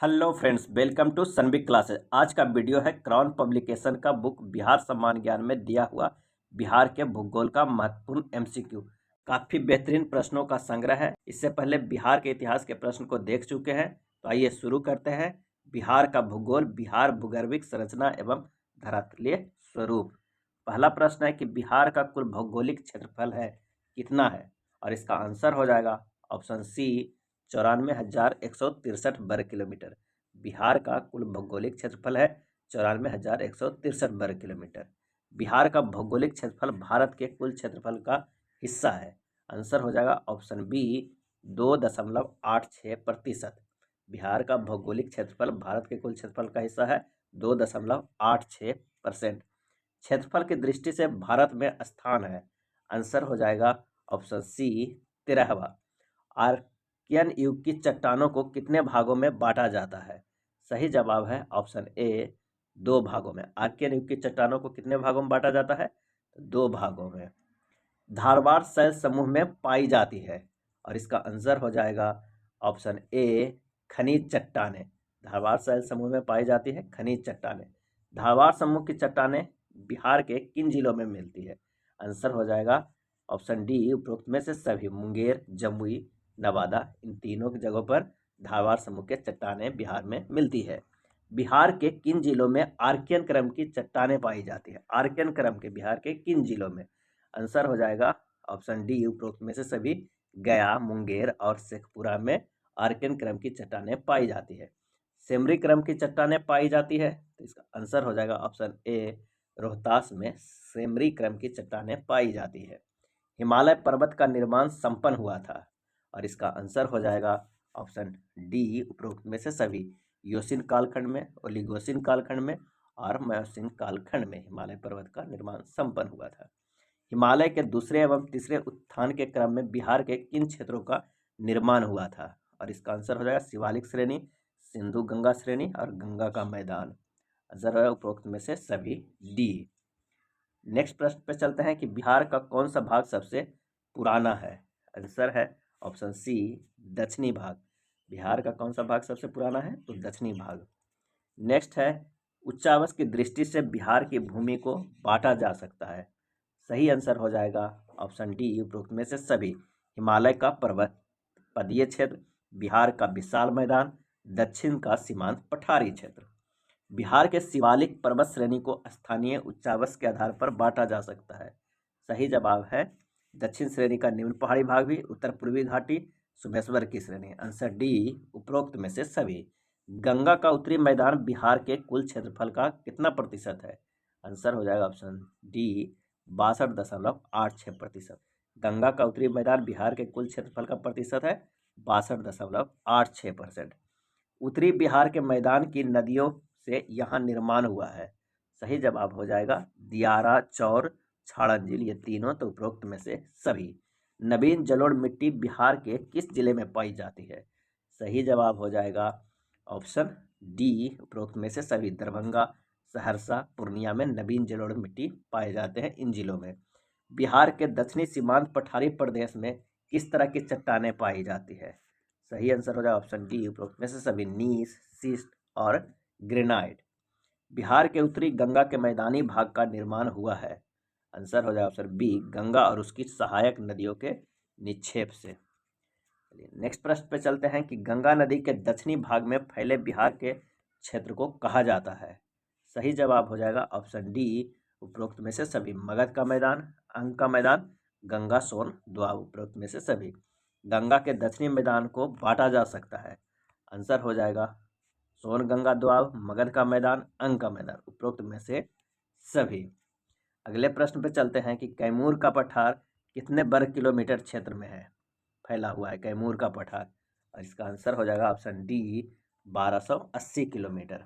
Hello friends, welcome to Sunbig classes. आज का video है क्राउन पब्लिकेशन का बुक बिहार सम्मान ज्ञान में दिया हुआ बिहार के भूगोल का महत्वपूर्ण एमसीक्यू। काफ़ी बेहतरीन प्रश्नों का संग्रह है। इससे पहले बिहार के इतिहास के प्रश्न को देख चुके हैं, तो आइए शुरू करते हैं। बिहार का भूगोल, बिहार भूगर्भिक संरचना एवं धरातलीय स्वरूप। पहला प्रश्न है कि बिहार का कुल भौगोलिक क्षेत्रफल है कितना है, और इसका आंसर हो जाएगा ऑप्शन सी 94,163 वर्ग किलोमीटर। बिहार का कुल भौगोलिक क्षेत्रफल है 94,163 वर्ग किलोमीटर। बिहार का भौगोलिक क्षेत्रफल भारत के कुल क्षेत्रफल का हिस्सा है। आंसर हो जाएगा ऑप्शन बी 2.86%। बिहार का भौगोलिक क्षेत्रफल भारत के कुल क्षेत्रफल का हिस्सा है 2.86%। क्षेत्रफल की दृष्टि से भारत में स्थान है। आंसर हो जाएगा ऑप्शन सी 13वां। आर्कियन युग की चट्टानों को कितने भागों में बांटा जाता है? सही जवाब है ऑप्शन ए 2 भागों में। आर्कियन युग की चट्टानों को कितने भागों में बांटा जाता है? 2 भागों में। धारवाड़ शैल समूह में पाई जाती है, और इसका आंसर हो जाएगा ऑप्शन ए खनिज चट्टानें। धारवाड़ शैल समूह में पाई जाती है खनिज चट्टानें। धारवाड़ समूह की चट्टानें बिहार के किन जिलों में मिलती है? आंसर हो जाएगा ऑप्शन डी उपरोक्त में से सभी। मुंगेर, जमुई, नवादा, इन तीनों की जगहों पर धारवाड़ समूह के चट्टानें बिहार में मिलती है। बिहार के किन जिलों में आर्कियन क्रम की चट्टानें पाई जाती है? आर्कियन क्रम के बिहार के किन जिलों में? आंसर हो जाएगा ऑप्शन डी उपरोक्त में से सभी। गया, मुंगेर और शेखपुरा में आर्कियन क्रम की चट्टानें पाई जाती है। सेमरी क्रम की चट्टानें पाई जाती है, तो इसका आंसर हो जाएगा ऑप्शन ए रोहतास में सेमरी क्रम की चट्टानें पाई जाती है। हिमालय पर्वत का निर्माण संपन्न हुआ था, और इसका आंसर हो जाएगा ऑप्शन डी उपरोक्त में से सभी। योसिन कालखंड में, ओलिगोसिन कालखंड में और मायोसिन कालखंड में हिमालय पर्वत का निर्माण संपन्न हुआ था। हिमालय के दूसरे एवं तीसरे उत्थान के क्रम में बिहार के किन क्षेत्रों का निर्माण हुआ था? और इसका आंसर हो जाएगा शिवालिक श्रेणी, सिंधु गंगा श्रेणी और गंगा का मैदान। आंसर है उपरोक्त में से सभी डी। नेक्स्ट प्रश्न पे चलते हैं कि बिहार का कौन सा भाग सबसे पुराना है? आंसर है ऑप्शन सी दक्षिणी भाग। बिहार का कौन सा भाग सबसे पुराना है? तो दक्षिणी भाग। नेक्स्ट है उच्चावच की दृष्टि से बिहार की भूमि को बांटा जा सकता है। सही आंसर हो जाएगा ऑप्शन डी उपरोक्त में से सभी। हिमालय का पर्वत पदीय क्षेत्र, बिहार का विशाल मैदान, दक्षिण का सीमांत पठारी क्षेत्र। बिहार के शिवालिक पर्वत श्रेणी को स्थानीय उच्चावच के आधार पर बांटा जा सकता है। सही जवाब है दक्षिण श्रेणी का निम्न पहाड़ी भाग भी, उत्तर पूर्वी घाटी, सुमेश्वर की श्रेणी। आंसर डी उपरोक्त में से सभी। गंगा का उत्तरी मैदान बिहार के कुल क्षेत्रफल का कितना प्रतिशत है? आंसर हो जाएगा ऑप्शन डी 62.86%। गंगा का उत्तरी मैदान बिहार के कुल क्षेत्रफल का प्रतिशत है 62.86%। उत्तरी बिहार के मैदान की नदियों से यहाँ निर्माण हुआ है। सही जवाब हो जाएगा दियारा, चौर, छाड़न झील, ये तीनों तो उपरोक्त में से सभी। नवीन जलोढ़ मिट्टी बिहार के किस जिले में पाई जाती है? सही जवाब हो जाएगा ऑप्शन डी उपरोक्त में से सभी। दरभंगा, सहरसा, पूर्णिया में नवीन जलोढ़ मिट्टी पाए जाते हैं इन जिलों में। बिहार के दक्षिणी सीमांत पठारी प्रदेश में किस तरह की चट्टानें पाई जाती है? सही आंसर हो जाएगा ऑप्शन डी उपरोक्त में से सभी। नीस, सिस्ट और ग्रेनाइट। बिहार के उत्तरी गंगा के मैदानी भाग का निर्माण हुआ है। आंसर हो जाएगा ऑप्शन बी गंगा और उसकी सहायक नदियों के निक्षेप से। नेक्स्ट प्रश्न पे चलते हैं कि गंगा नदी के दक्षिणी भाग में फैले बिहार के क्षेत्र को कहा जाता है। सही जवाब हो जाएगा ऑप्शन डी उपरोक्त में से सभी। मगध का मैदान, अंग का मैदान, गंगा सोन दोआब, उपरोक्त में से सभी। गंगा के दक्षिणी मैदान को बांटा जा सकता है। आंसर हो जाएगा सोन गंगा दोआब, मगध का मैदान, अंग का मैदान, उपरोक्त में से सभी। अगले प्रश्न पे चलते हैं कि कैमूर का पठार कितने वर्ग किलोमीटर क्षेत्र में है फैला हुआ है? कैमूर का पठार, और इसका आंसर हो जाएगा ऑप्शन डी 1280 किलोमीटर।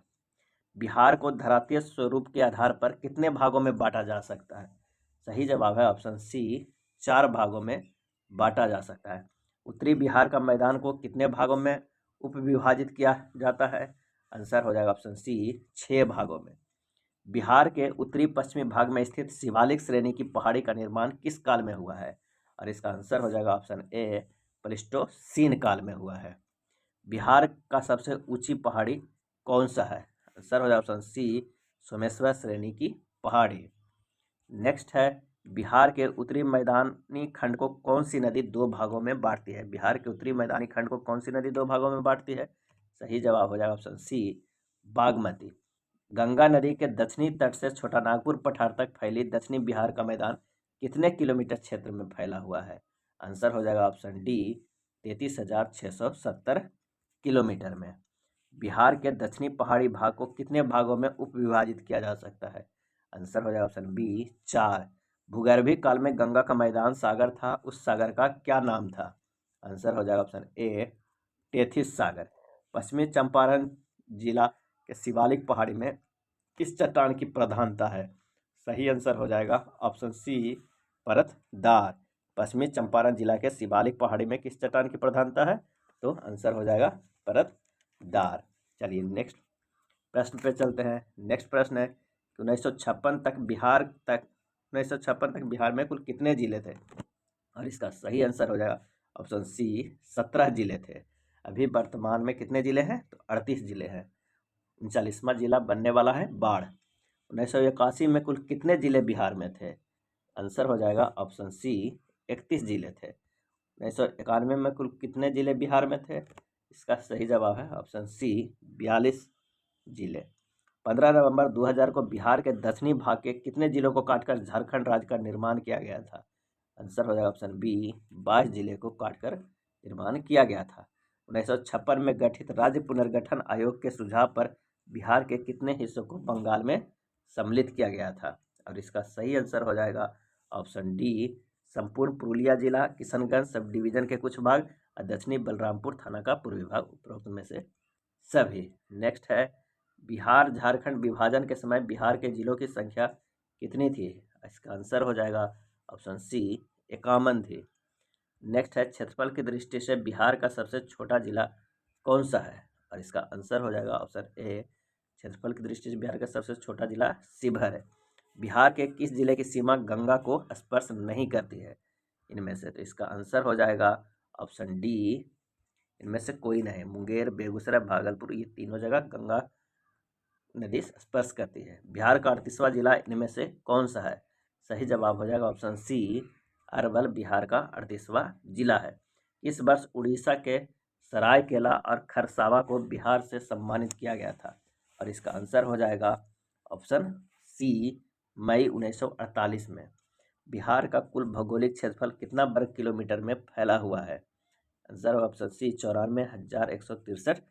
बिहार को धरातीय स्वरूप के आधार पर कितने भागों में बांटा जा सकता है? सही जवाब है ऑप्शन सी 4 भागों में बांटा जा सकता है। उत्तरी बिहार का मैदान को कितने भागों में उपविभाजित किया जाता है? आंसर हो जाएगा ऑप्शन सी 6 भागों में। बिहार के उत्तरी पश्चिमी भाग में स्थित शिवालिक श्रेणी की पहाड़ी का निर्माण किस काल में हुआ है? और इसका आंसर हो जाएगा ऑप्शन ए प्लीस्टोसीन काल में हुआ है। बिहार का सबसे ऊंची पहाड़ी कौन सा है? आंसर हो जाएगा ऑप्शन सी, सोमेश्वर श्रेणी की पहाड़ी। नेक्स्ट है, बिहार के उत्तरी मैदानी खंड को कौन सी नदी दो भागों में बांटती है? बिहार के उत्तरी मैदानी खंड को कौन सी नदी दो भागों में बांटती है? सही जवाब हो जाएगा ऑप्शन सी, बागमती। गंगा नदी के दक्षिणी तट से छोटा नागपुर पठार तक फैली दक्षिणी बिहार का मैदान कितने किलोमीटर क्षेत्र में फैला हुआ है? आंसर हो जाएगा ऑप्शन डी, 33,670 किलोमीटर में। बिहार के दक्षिणी पहाड़ी भाग को कितने भागों में उप विभाजित किया जा सकता है? आंसर हो जाएगा ऑप्शन बी, 4। भूगर्भीय काल में गंगा का मैदान सागर था, उस सागर का क्या नाम था? आंसर हो जाएगा ऑप्शन ए, टेथिस सागर। पश्चिमी चंपारण जिला के शिवालिक पहाड़ी में किस चट्टान की प्रधानता है? सही आंसर हो जाएगा ऑप्शन सी, परतदार। पश्चिमी चंपारण जिला के शिवालिक पहाड़ी में किस चट्टान की प्रधानता है? तो आंसर हो जाएगा परतदार। चलिए नेक्स्ट प्रश्न पे चलते हैं। नेक्स्ट प्रश्न है कि 1956 तक बिहार में कुल कितने जिले थे? और इसका सही आंसर हो जाएगा ऑप्शन सी, 17 जिले थे। अभी वर्तमान में कितने जिले हैं? तो 38 जिले हैं। 39वां जिला बनने वाला है बाढ़। 1981 में कुल कितने जिले बिहार में थे? आंसर हो जाएगा ऑप्शन सी, 31 जिले थे। 1991 में कुल कितने जिले बिहार में थे? इसका सही जवाब है ऑप्शन सी, 42 जिले। 15 नवंबर 2000 को बिहार के दक्षिणी भाग के कितने जिलों को काटकर झारखंड राज्य का निर्माण किया गया था? आंसर हो जाएगा ऑप्शन बी, 22 जिले को काटकर निर्माण किया गया था। 1956 में गठित राज्य पुनर्गठन आयोग के सुझाव पर बिहार के कितने हिस्सों को बंगाल में सम्मिलित किया गया था? और इसका सही आंसर हो जाएगा ऑप्शन डी, संपूर्ण पुरुलिया जिला, किशनगंज सब डिवीजन के कुछ भाग और दक्षिणी बलरामपुर थाना का पूर्वी भाग, उपरोक्त में से सभी। नेक्स्ट है, बिहार झारखंड विभाजन के समय बिहार के जिलों की संख्या कितनी थी? इसका आंसर हो जाएगा ऑप्शन सी, 51 थी। नेक्स्ट है, क्षेत्रफल की दृष्टि से बिहार का सबसे छोटा जिला कौन सा है? और इसका आंसर हो जाएगा ऑप्शन ए, क्षेत्रफल की दृष्टि से बिहार का सबसे छोटा जिला शिवहर है। बिहार के किस जिले की सीमा गंगा को स्पर्श नहीं करती है इनमें से? तो इसका आंसर हो जाएगा ऑप्शन डी, इनमें से कोई नहीं। मुंगेर, बेगूसराय, भागलपुर, ये तीनों जगह गंगा नदी स्पर्श करती है। बिहार का 38वां जिला इनमें से कौन सा है? सही जवाब हो जाएगा ऑप्शन सी, अरवल बिहार का 38वां जिला है। इस वर्ष उड़ीसा के सरायकेला और खरसावा को बिहार से सम्मानित किया गया था। और इसका आंसर हो जाएगा ऑप्शन सी, मई 1948 में। बिहार का कुल भौगोलिक क्षेत्रफल कितना वर्ग किलोमीटर में फैला हुआ है? आंसर ऑप्शन सी, 94,163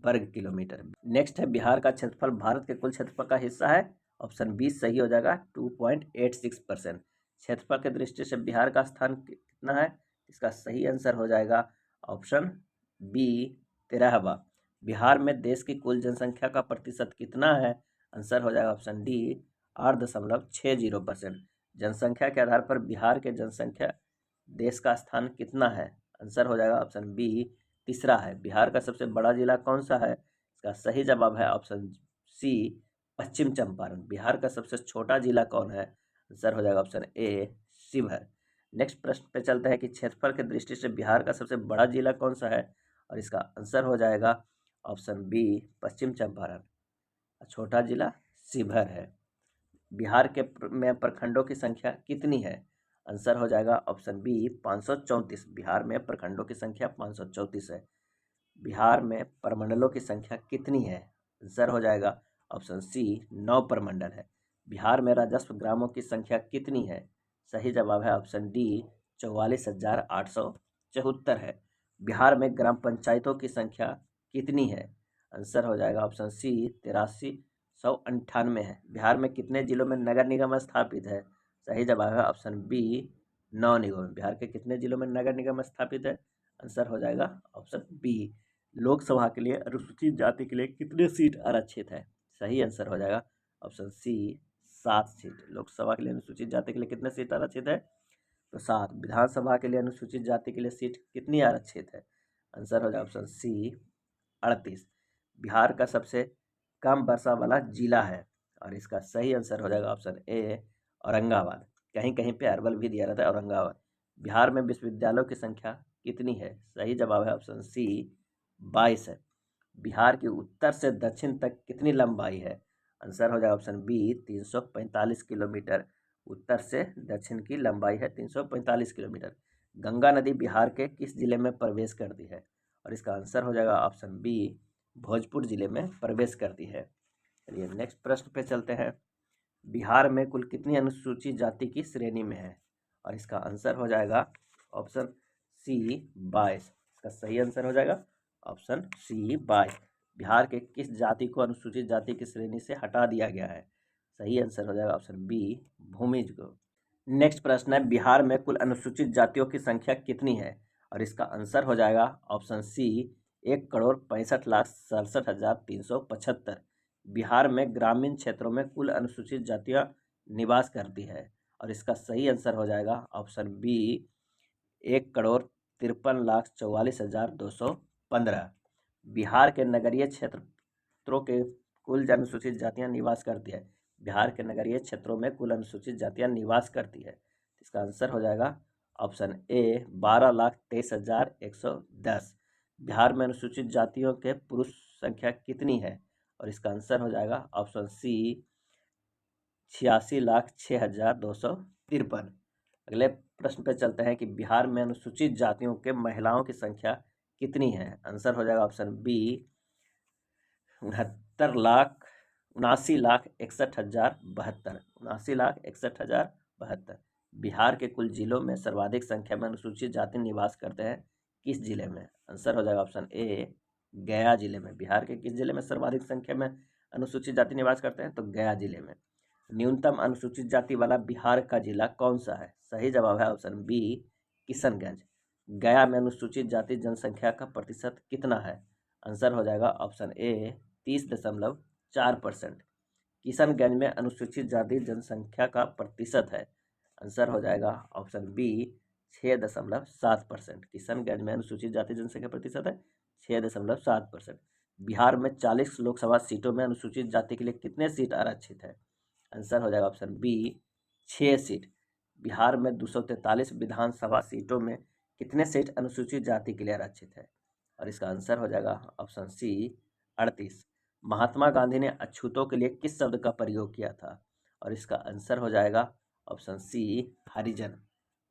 वर्ग किलोमीटर। नेक्स्ट है, बिहार का क्षेत्रफल भारत के कुल क्षेत्रफल का हिस्सा है? ऑप्शन बी सही हो जाएगा, 2.86%। क्षेत्रफल की दृष्टि से बिहार का स्थान कितना है? इसका सही आंसर हो जाएगा ऑप्शन बी, 13वां। बिहार में देश की कुल जनसंख्या का प्रतिशत कितना है? आंसर हो जाएगा ऑप्शन डी, 8.60%। जनसंख्या के आधार पर बिहार के जनसंख्या देश का स्थान कितना है? आंसर हो जाएगा ऑप्शन बी, तीसरा है। बिहार का सबसे बड़ा जिला कौन सा है? इसका सही जवाब है ऑप्शन सी, पश्चिम चंपारण। बिहार का सबसे छोटा जिला कौन है? आंसर हो जाएगा ऑप्शन ए, शिवहर। नेक्स्ट प्रश्न पे चलते हैं कि क्षेत्रफल की दृष्टि से बिहार का सबसे बड़ा जिला कौन सा है? और इसका आंसर हो जाएगा ऑप्शन बी, पश्चिम चंपारण। छोटा जिला शिवहर है। बिहार के में प्रखंडों की संख्या कितनी है? आंसर हो जाएगा ऑप्शन बी, 534। बिहार में प्रखंडों की संख्या 534 है। बिहार में प्रमंडलों की संख्या कितनी है? आंसर हो जाएगा ऑप्शन सी, 9 प्रमंडल है। बिहार में राजस्व ग्रामों की संख्या कितनी है? सही जवाब है ऑप्शन डी, 44,874 है। बिहार में ग्राम पंचायतों की संख्या कितनी है? आंसर हो जाएगा ऑप्शन सी, 8398 है। बिहार में कितने जिलों में नगर निगम स्थापित है? सही जवाब है ऑप्शन बी, 9 निगम। बिहार के कितने जिलों में नगर निगम स्थापित है? आंसर हो जाएगा ऑप्शन बी। लोकसभा के लिए अनुसूचित जाति के लिए कितने सीट आरक्षित है? सही आंसर हो जाएगा ऑप्शन सी, 7 सीट। लोकसभा के लिए अनुसूचित जाति के लिए कितने सीट आरक्षित है? तो 7। विधानसभा के लिए अनुसूचित जाति के लिए सीट कितनी आरक्षित है? आंसर हो जाएगा ऑप्शन सी, 38। बिहार का सबसे कम वर्षा वाला जिला है? और इसका सही आंसर हो जाएगा ऑप्शन ए, औरंगाबाद। कहीं कहीं पे अरवल भी दिया रहता है, औरंगाबाद। बिहार में विश्वविद्यालयों की संख्या कितनी है? सही जवाब है ऑप्शन सी, 22 है। बिहार के उत्तर से दक्षिण तक कितनी लंबाई है? आंसर हो जाएगा ऑप्शन बी 345 किलोमीटर। उत्तर से दक्षिण की लंबाई है 345 किलोमीटर। गंगा नदी बिहार के किस जिले में प्रवेश करती है? और इसका आंसर हो जाएगा ऑप्शन बी भोजपुर जिले में प्रवेश करती है। चलिए नेक्स्ट प्रश्न पे चलते हैं। बिहार में कुल कितनी अनुसूचित जाति की श्रेणी में है? और इसका आंसर हो जाएगा ऑप्शन सी 22। इसका सही आंसर हो जाएगा ऑप्शन सी 22। बिहार के किस जाति को अनुसूचित जाति की श्रेणी से हटा दिया गया है? सही आंसर हो जाएगा ऑप्शन बी भूमिज को। नेक्स्ट प्रश्न है, बिहार में कुल अनुसूचित जातियों की संख्या कितनी है? और इसका आंसर हो जाएगा ऑप्शन सी 1,65,67,375। बिहार में ग्रामीण क्षेत्रों में कुल अनुसूचित जातियां निवास करती है। और इसका सही आंसर हो जाएगा ऑप्शन बी 1,53,44,215। बिहार के नगरीय क्षेत्रों के कुल अनुसूचित जातियां निवास करती है। बिहार के नगरीय क्षेत्रों में कुल अनुसूचित जातियां निवास करती है। इसका आंसर हो जाएगा ऑप्शन ए 12,23,110। बिहार में अनुसूचित जातियों के पुरुष संख्या कितनी है? और इसका आंसर हो जाएगा ऑप्शन सी 86,06,253। अगले प्रश्न पे चलते हैं कि बिहार में अनुसूचित जातियों के महिलाओं की संख्या कितनी है? आंसर हो जाएगा ऑप्शन बी 79,61,62 79,61,62। बिहार के कुल जिलों में सर्वाधिक संख्या में अनुसूचित जाति निवास करते हैं किस जिले में? आंसर हो जाएगा ऑप्शन ए गया जिले में। बिहार के किस जिले में सर्वाधिक संख्या में अनुसूचित जाति निवास करते हैं? तो गया जिले में। न्यूनतम अनुसूचित जाति वाला बिहार का जिला कौन सा है? सही जवाब है ऑप्शन बी किशनगंज। गया में अनुसूचित जाति जनसंख्या का प्रतिशत कितना है? आंसर हो जाएगा ऑप्शन ए 30.4%। किशनगंज में अनुसूचित जाति जनसंख्या का प्रतिशत है। आंसर हो जाएगा ऑप्शन बी 6.7%। किशनगंज में अनुसूचित जाति जनसंख्या प्रतिशत है 6.7%। बिहार में 40 लोकसभा सीटों में अनुसूचित जाति के लिए कितने सीट आरक्षित है? आंसर हो जाएगा ऑप्शन बी 6 सीट। बिहार में 243 विधानसभा सीटों में कितने सीट अनुसूचित जाति के लिए आरक्षित है? और इसका आंसर हो जाएगा ऑप्शन सी 38। महात्मा गांधी ने अछूतों के लिए किस शब्द का प्रयोग किया था? और इसका आंसर हो जाएगा ऑप्शन सी हरिजन।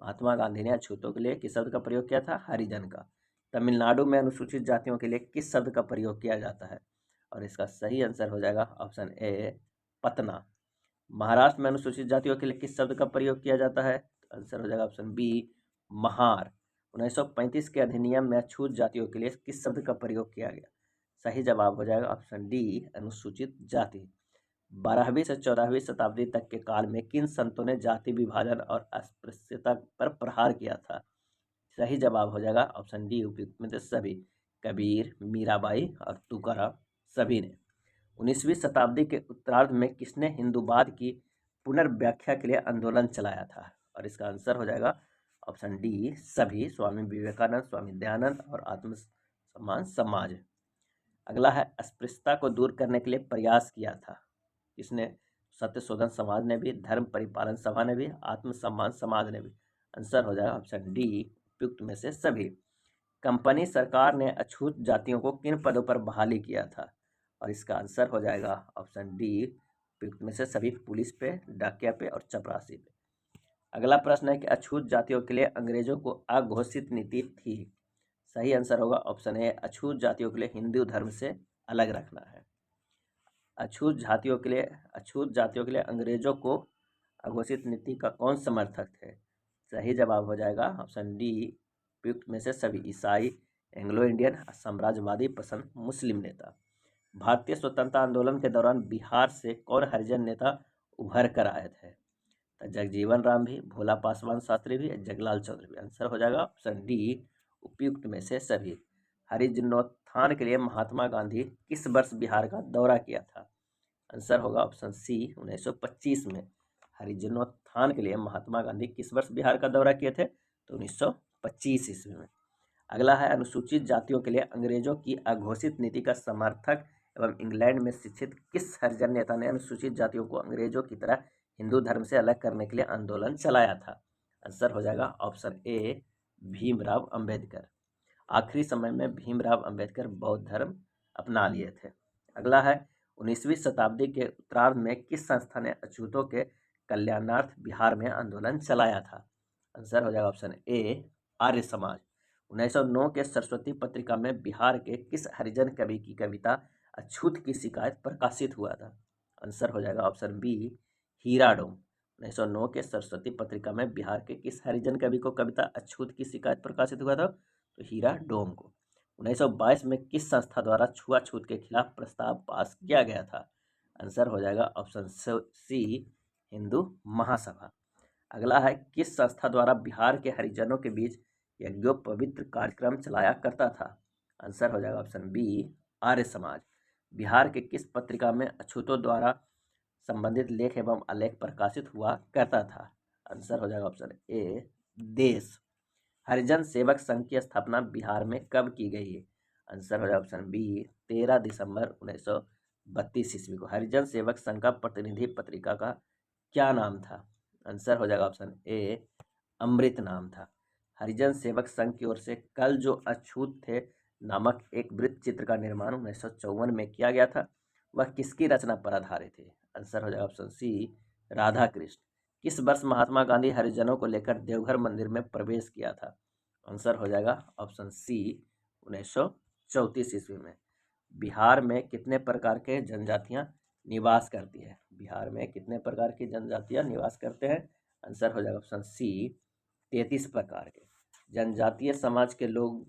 महात्मा गांधी ने अछूतों के लिए किस शब्द का प्रयोग किया था? हरिजन का। तमिलनाडु में अनुसूचित जातियों के लिए किस शब्द का प्रयोग किया जाता है? और इसका सही आंसर हो जाएगा ऑप्शन ए पतना। महाराष्ट्र में अनुसूचित जातियों के लिए किस शब्द का प्रयोग किया जाता है? तो आंसर हो जाएगा ऑप्शन बी महार। 1935 के अधिनियम में अछूत जातियों के लिए किस शब्द का प्रयोग किया गया? सही जवाब हो जाएगा ऑप्शन डी अनुसूचित जाति। 12वीं से 14वीं शताब्दी तक के काल में किन संतों ने जाति विभाजन और अस्पृश्यता पर प्रहार किया था? सही जवाब हो जाएगा ऑप्शन डी उपयुक्त में से सभी। कबीर, मीराबाई और तुकाराम सभी ने। 19वीं शताब्दी के उत्तरार्ध में किसने हिंदूवाद की पुनर्व्याख्या के लिए आंदोलन चलाया था? और इसका आंसर हो जाएगा ऑप्शन डी सभी। स्वामी विवेकानंद, स्वामी दयानंद और आत्म सम्मान समाज। अगला है अस्पृश्यता को दूर करने के लिए प्रयास किया था किसने? सत्यशोधन समाज ने भी, धर्म परिपालन सभा ने भी, आत्म सम्मान समाज ने भी। आंसर हो जाएगा ऑप्शन डी उपयुक्त में से सभी। कंपनी सरकार ने अछूत जातियों को किन पदों पर बहाली किया था? और इसका आंसर हो जाएगा ऑप्शन डी उपयुक्त में से सभी। पुलिस पे, डाकिया पे और चपरासी पे। अगला प्रश्न है कि अछूत जातियों के लिए अंग्रेजों को अघोषित नीति थी। सही आंसर होगा ऑप्शन ए अछूत जातियों के लिए हिंदू धर्म से अलग रखना है। अछूत जातियों के लिए अंग्रेजों को अघोषित नीति का कौन समर्थक थे? सही जवाब हो जाएगा ऑप्शन डी उपयुक्त में से सभी। ईसाई, एंग्लो इंडियन, साम्राज्यवादी पसंद मुस्लिम नेता। भारतीय स्वतंत्रता आंदोलन के दौरान बिहार से कौन हरिजन नेता उभर कर आए थे? तो जगजीवन राम भी, भोला पासवान शास्त्री भी, जगलाल चौधरी भी। आंसर हो जाएगा ऑप्शन डी उपयुक्त में से सभी। हरिजनोत्थान के लिए महात्मा गांधी किस वर्ष बिहार का दौरा किया था? आंसर होगा ऑप्शन सी 1925 में। हरिजनोत्थान के लिए महात्मा गांधी किस वर्ष बिहार का दौरा किए थे? तो 1925 ईस्वी में। अगला है अनुसूचित जातियों के लिए अंग्रेजों की अघोषित नीति का समर्थक एवं इंग्लैंड में शिक्षित किस हरिजन नेता ने अनुसूचित जातियों को अंग्रेजों की तरह हिंदू धर्म से अलग करने के लिए आंदोलन चलाया था? आंसर हो जाएगा ऑप्शन ए भीमराव अंबेडकर। आखिरी समय में भीमराव अंबेडकर बौद्ध धर्म अपना लिए थे। अगला है 19वीं शताब्दी के उत्तरार्ध में किस संस्था ने अछूतों के कल्याणार्थ बिहार में आंदोलन चलाया था? आंसर हो जाएगा ऑप्शन ए आर्य समाज। 1909 के सरस्वती पत्रिका में बिहार के किस हरिजन कवि की कविता अछूत की शिकायत प्रकाशित हुआ था? आंसर हो जाएगा ऑप्शन बी हीरा डोम। 1909 के सरस्वती पत्रिका में बिहार के किस हरिजन कवि को कविता अछूत की शिकायत प्रकाशित हुआ था? तो हीरा डोम को। 1922 में किस संस्था द्वारा छुआछूत के खिलाफ प्रस्ताव पास किया गया था? आंसर हो जाएगा ऑप्शन सी हिंदू महासभा। अगला है किस संस्था द्वारा बिहार के हरिजनों के बीच यज्ञोपवीत कार्यक्रम चलाया करता था? आंसर हो जाएगा ऑप्शन बी आर्य समाज। बिहार के किस पत्रिका में अछूतों द्वारा संबंधित लेख एवं आलेख प्रकाशित हुआ करता था? आंसर हो जाएगा ऑप्शन ए देश। हरिजन सेवक संघ की स्थापना बिहार में कब की गई है? आंसर हो जाएगा ऑप्शन बी 13 दिसंबर 1932 ईस्वी को। हरिजन सेवक संघ का प्रतिनिधि पत्रिका का क्या नाम था? आंसर हो जाएगा ऑप्शन ए अमृत नाम था। हरिजन सेवक संघ की ओर से कल जो अछूत थे नामक एक वृत्त चित्र का निर्माण 1954 में किया गया था। वह किसकी रचना पर आधारित है? आंसर हो जाएगा ऑप्शन सी राधा कृष्ण। किस वर्ष महात्मा गांधी हरिजनों को लेकर देवघर मंदिर में प्रवेश किया था? आंसर हो जाएगा ऑप्शन सी 1934 ईस्वी में। बिहार में कितने प्रकार के जनजातियां निवास करती है? बिहार में कितने प्रकार की जनजातियां निवास करते हैं? आंसर हो जाएगा ऑप्शन सी 33 प्रकार के। जनजातीय समाज के लोग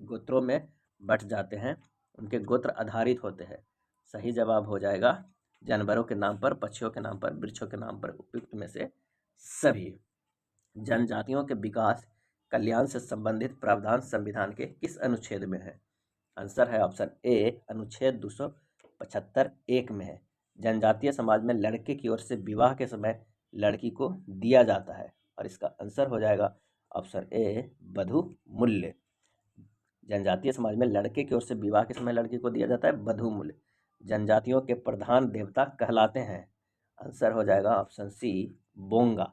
गोत्रों में बट जाते हैं, उनके गोत्र आधारित होते हैं। सही जवाब हो जाएगा जानवरों के नाम पर, पक्षियों के नाम पर, वृक्षों के नाम पर, उपयुक्त में से सभी। जनजातियों के विकास कल्याण से संबंधित प्रावधान संविधान के किस अनुच्छेद में है? आंसर है ऑप्शन ए अनुच्छेद 275 एक में है। जनजातीय समाज में लड़के की ओर से विवाह के समय लड़की को दिया जाता है और इसका आंसर हो जाएगा ऑप्शन ए वधू मूल्य। जनजातीय समाज में लड़के की ओर से विवाह के समय लड़की को दिया जाता है वधू मूल्य। जनजातियों के प्रधान देवता कहलाते हैं? आंसर हो जाएगा ऑप्शन सी बोंगा।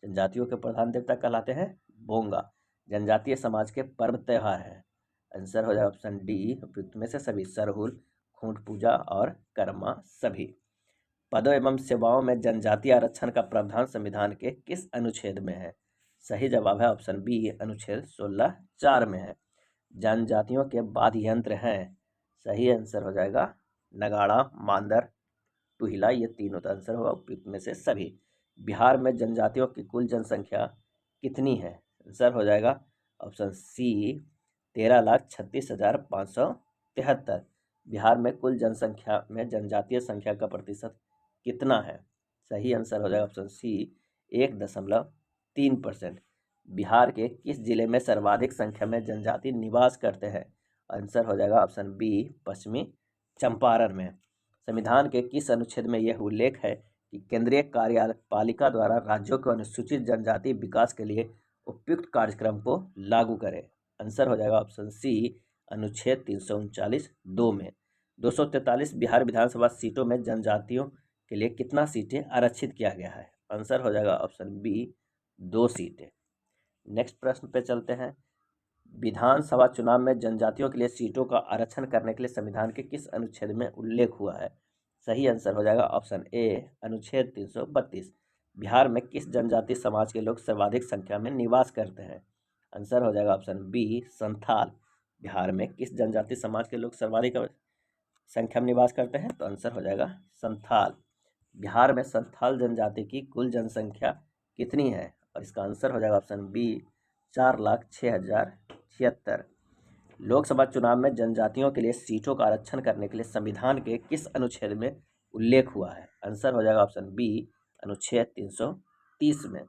जनजातियों के प्रधान देवता कहलाते हैं बोंगा। जनजातीय समाज के पर्व त्यौहार हैं? आंसर हो जाएगा ऑप्शन डी उपयुक्त में से सभी। सरहुल, खूंट पूजा और कर्मा सभी। पदों एवं सेवाओं में जनजातीय आरक्षण का प्रावधान संविधान के किस अनुच्छेद में है? सही जवाब है ऑप्शन बी अनुच्छेद 16(4) में है। जनजातियों के वाद्य यंत्र हैं? सही आंसर हो जाएगा नगाड़ा, मांदर, टुहिला, ये तीनों आंसर होगा उपयुक्त में से सभी। बिहार में जनजातियों की कुल जनसंख्या कितनी है? आंसर हो जाएगा ऑप्शन सी 13,36,573। बिहार में कुल जनसंख्या में जनजातीय संख्या का प्रतिशत कितना है? सही आंसर हो जाएगा ऑप्शन सी 1.3%। बिहार के किस जिले में सर्वाधिक संख्या में जनजाति निवास करते हैं? आंसर हो जाएगा ऑप्शन बी पश्चिमी चंपारण में। संविधान के किस अनुच्छेद में यह उल्लेख है कि केंद्रीय कार्यपालिका द्वारा राज्यों को अनुसूचित जनजाति विकास के लिए उपयुक्त कार्यक्रम को लागू करे? आंसर हो जाएगा ऑप्शन सी अनुच्छेद 339(2) में। 243 बिहार विधानसभा सीटों में जनजातियों के लिए कितना सीटें आरक्षित किया गया है? आंसर हो जाएगा ऑप्शन बी 2 सीटें। नेक्स्ट प्रश्न पे चलते हैं। विधानसभा चुनाव में जनजातियों के लिए सीटों का आरक्षण करने के लिए संविधान के किस अनुच्छेद में उल्लेख हुआ है? सही आंसर हो जाएगा ऑप्शन ए अनुच्छेद 332। बिहार में किस जनजाति समाज के लोग सर्वाधिक संख्या में निवास करते हैं? आंसर हो जाएगा ऑप्शन बी संथाल। बिहार में किस जनजाति समाज के लोग सर्वाधिक संख्या में निवास करते हैं? तो आंसर हो जाएगा संथाल। बिहार में संथाल जनजाति की कुल जनसंख्या कितनी है? और इसका आंसर हो जाएगा ऑप्शन बी 4,06,076। लोकसभा चुनाव में जनजातियों के लिए सीटों का आरक्षण करने के लिए संविधान के किस अनुच्छेद में उल्लेख हुआ है? आंसर हो जाएगा ऑप्शन बी अनुच्छेद 330 में।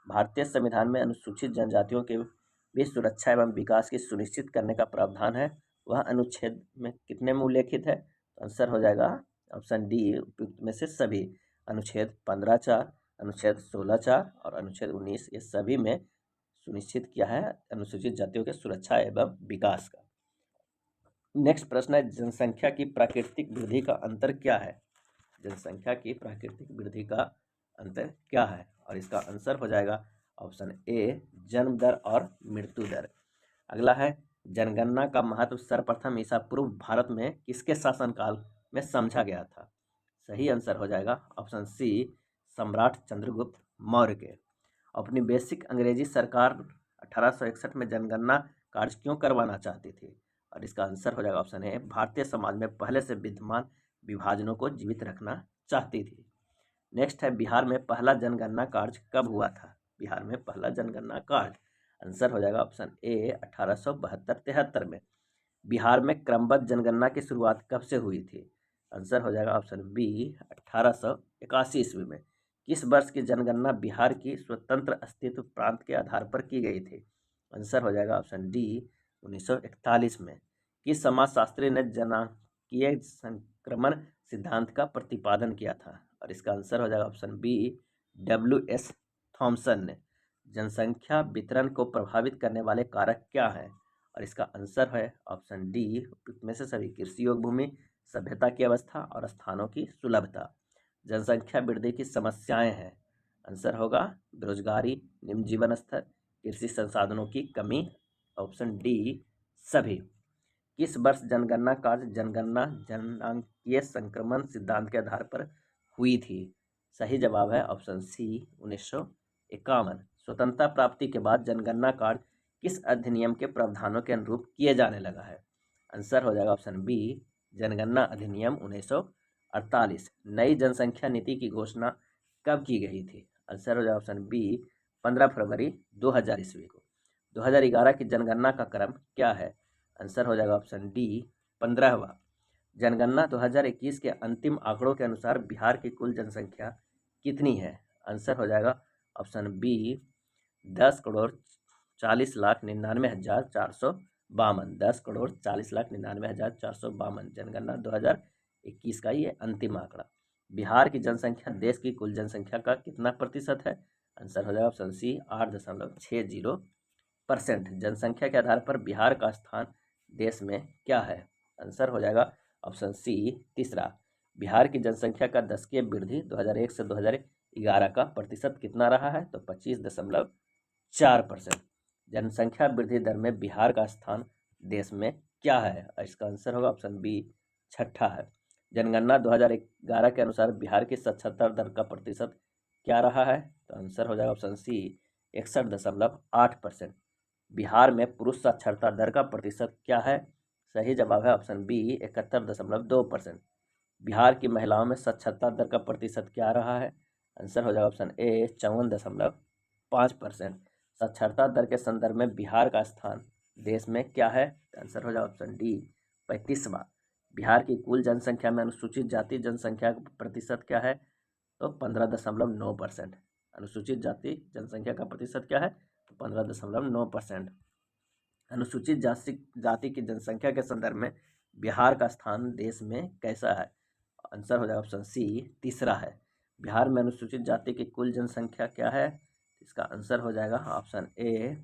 भारतीय संविधान में अनुसूचित जनजातियों के भी सुरक्षा एवं विकास की सुनिश्चित करने का प्रावधान है, वह अनुच्छेद में कितने में उल्लेखित है? तो आंसर हो जाएगा ऑप्शन डी उपयुक्त में से सभी। अनुच्छेद 15(4), अनुच्छेद 16(4) और अनुच्छेद 19 ये सभी में सुनिश्चित किया है अनुसूचित जातियों के सुरक्षा एवं विकास का। नेक्स्ट प्रश्न है जनसंख्या की प्राकृतिक वृद्धि का अंतर क्या है? जनसंख्या की प्राकृतिक वृद्धि का अंतर क्या है? और इसका आंसर हो जाएगा ऑप्शन ए जन्म दर और मृत्यु दर। अगला है जनगणना का महत्व सर्वप्रथम ईसा पूर्व भारत में किसके शासनकाल में समझा गया था? सही आंसर हो जाएगा ऑप्शन सी, सम्राट चंद्रगुप्त मौर्य के। अपनी बेसिक अंग्रेजी सरकार 1861 में जनगणना कार्य क्यों करवाना चाहती थी? और इसका आंसर हो जाएगा ऑप्शन ए, भारतीय समाज में पहले से विद्यमान विभाजनों को जीवित रखना चाहती थी। नेक्स्ट है, बिहार में पहला जनगणना कार्य कब हुआ था? बिहार में पहला जनगणना कार्य, आंसर हो जाएगा ऑप्शन ए, 1872-73 में। बिहार में क्रमबद्ध जनगणना की शुरुआत कब से हुई थी? आंसर हो जाएगा ऑप्शन बी, 1881 ईस्वी में। किस वर्ष की जनगणना बिहार की स्वतंत्र अस्तित्व प्रांत के आधार पर की गई थी? आंसर हो जाएगा ऑप्शन डी, 1941 में। किस समाजशास्त्री ने जनांकीय संक्रमण सिद्धांत का प्रतिपादन किया था? और इसका आंसर हो जाएगा ऑप्शन बी, W.S. थॉमसन ने। जनसंख्या वितरण को प्रभावित करने वाले कारक क्या हैं? और इसका आंसर है ऑप्शन डी, में से सभी। कृषि योग्य भूमि, सभ्यता की अवस्था और स्थानों की सुलभता। जनसंख्या वृद्धि की समस्याएं हैं, आंसर होगा बेरोजगारी, निम्न जीवन स्तर, कृषि संसाधनों की कमी, ऑप्शन डी सभी। किस वर्ष जनगणना कार्य जनगणना जनांकीय संक्रमण सिद्धांत के आधार पर हुई थी? सही जवाब है ऑप्शन सी, 1951। स्वतंत्रता प्राप्ति के बाद जनगणना कार्य किस अधिनियम के प्रावधानों के अनुरूप किए जाने लगा है? आंसर हो जाएगा ऑप्शन बी, जनगणना अधिनियम 1948। नई जनसंख्या नीति की घोषणा कब की गई थी? आंसर हो जाएगा ऑप्शन बी, 15 फरवरी 2000 ईस्वी को। 2011 की जनगणना का क्रम क्या है? आंसर हो जाएगा ऑप्शन डी, 15वां। जनगणना 2021 के अंतिम आंकड़ों के अनुसार बिहार की कुल जनसंख्या कितनी है? आंसर हो जाएगा ऑप्शन बी, 10,40,99,452। 10,40,99,452 जनगणना 2021 का ये अंतिम आंकड़ा। बिहार की जनसंख्या देश की कुल जनसंख्या का कितना प्रतिशत है? आंसर हो जाएगा ऑप्शन सी, 8.60%। जनसंख्या के आधार पर बिहार का स्थान देश में क्या है? आंसर हो जाएगा ऑप्शन सी, तीसरा। बिहार की जनसंख्या का दशकीय वृद्धि 2001 से 2011 का प्रतिशत कितना रहा है? तो 25.4%। जनसंख्या वृद्धि दर में बिहार का स्थान देश में क्या है? इसका आंसर होगा ऑप्शन बी, छठा है। जनगणना 2011 के अनुसार बिहार की साक्षरता दर का प्रतिशत क्या रहा है? तो आंसर हो जाएगा ऑप्शन सी, 61.8%। बिहार में पुरुष साक्षरता दर का प्रतिशत क्या है? सही जवाब है ऑप्शन बी, 71.2%। बिहार की महिलाओं में साक्षरता दर का प्रतिशत क्या रहा है? आंसर हो जाएगा ऑप्शन ए, 54.5%। साक्षरता दर के संदर्भ में बिहार का स्थान देश में क्या है? आंसर हो जाएगा ऑप्शन डी, 35वां। बिहार की कुल जनसंख्या में अनुसूचित जाति जनसंख्या का प्रतिशत क्या है? तो 15.9%। अनुसूचित जाति जनसंख्या का प्रतिशत क्या है? तो 15.9%। अनुसूचित जाति की जनसंख्या के संदर्भ में बिहार का स्थान देश में कैसा है? आंसर हो जाएगा ऑप्शन सी, तीसरा है। बिहार में अनुसूचित जाति की कुल जनसंख्या क्या है? इसका आंसर हो जाएगा ऑप्शन ए,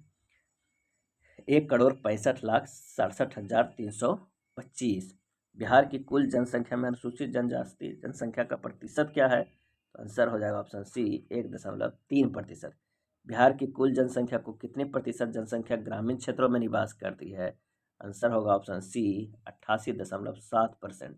1,65,67,325। बिहार की कुल जनसंख्या में अनुसूचित जनजाति जनसंख्या का प्रतिशत क्या है? तो आंसर हो जाएगा ऑप्शन सी, 1.3%। बिहार की कुल जनसंख्या को कितने प्रतिशत जनसंख्या ग्रामीण क्षेत्रों में निवास करती है? आंसर होगा ऑप्शन सी, 88.7%।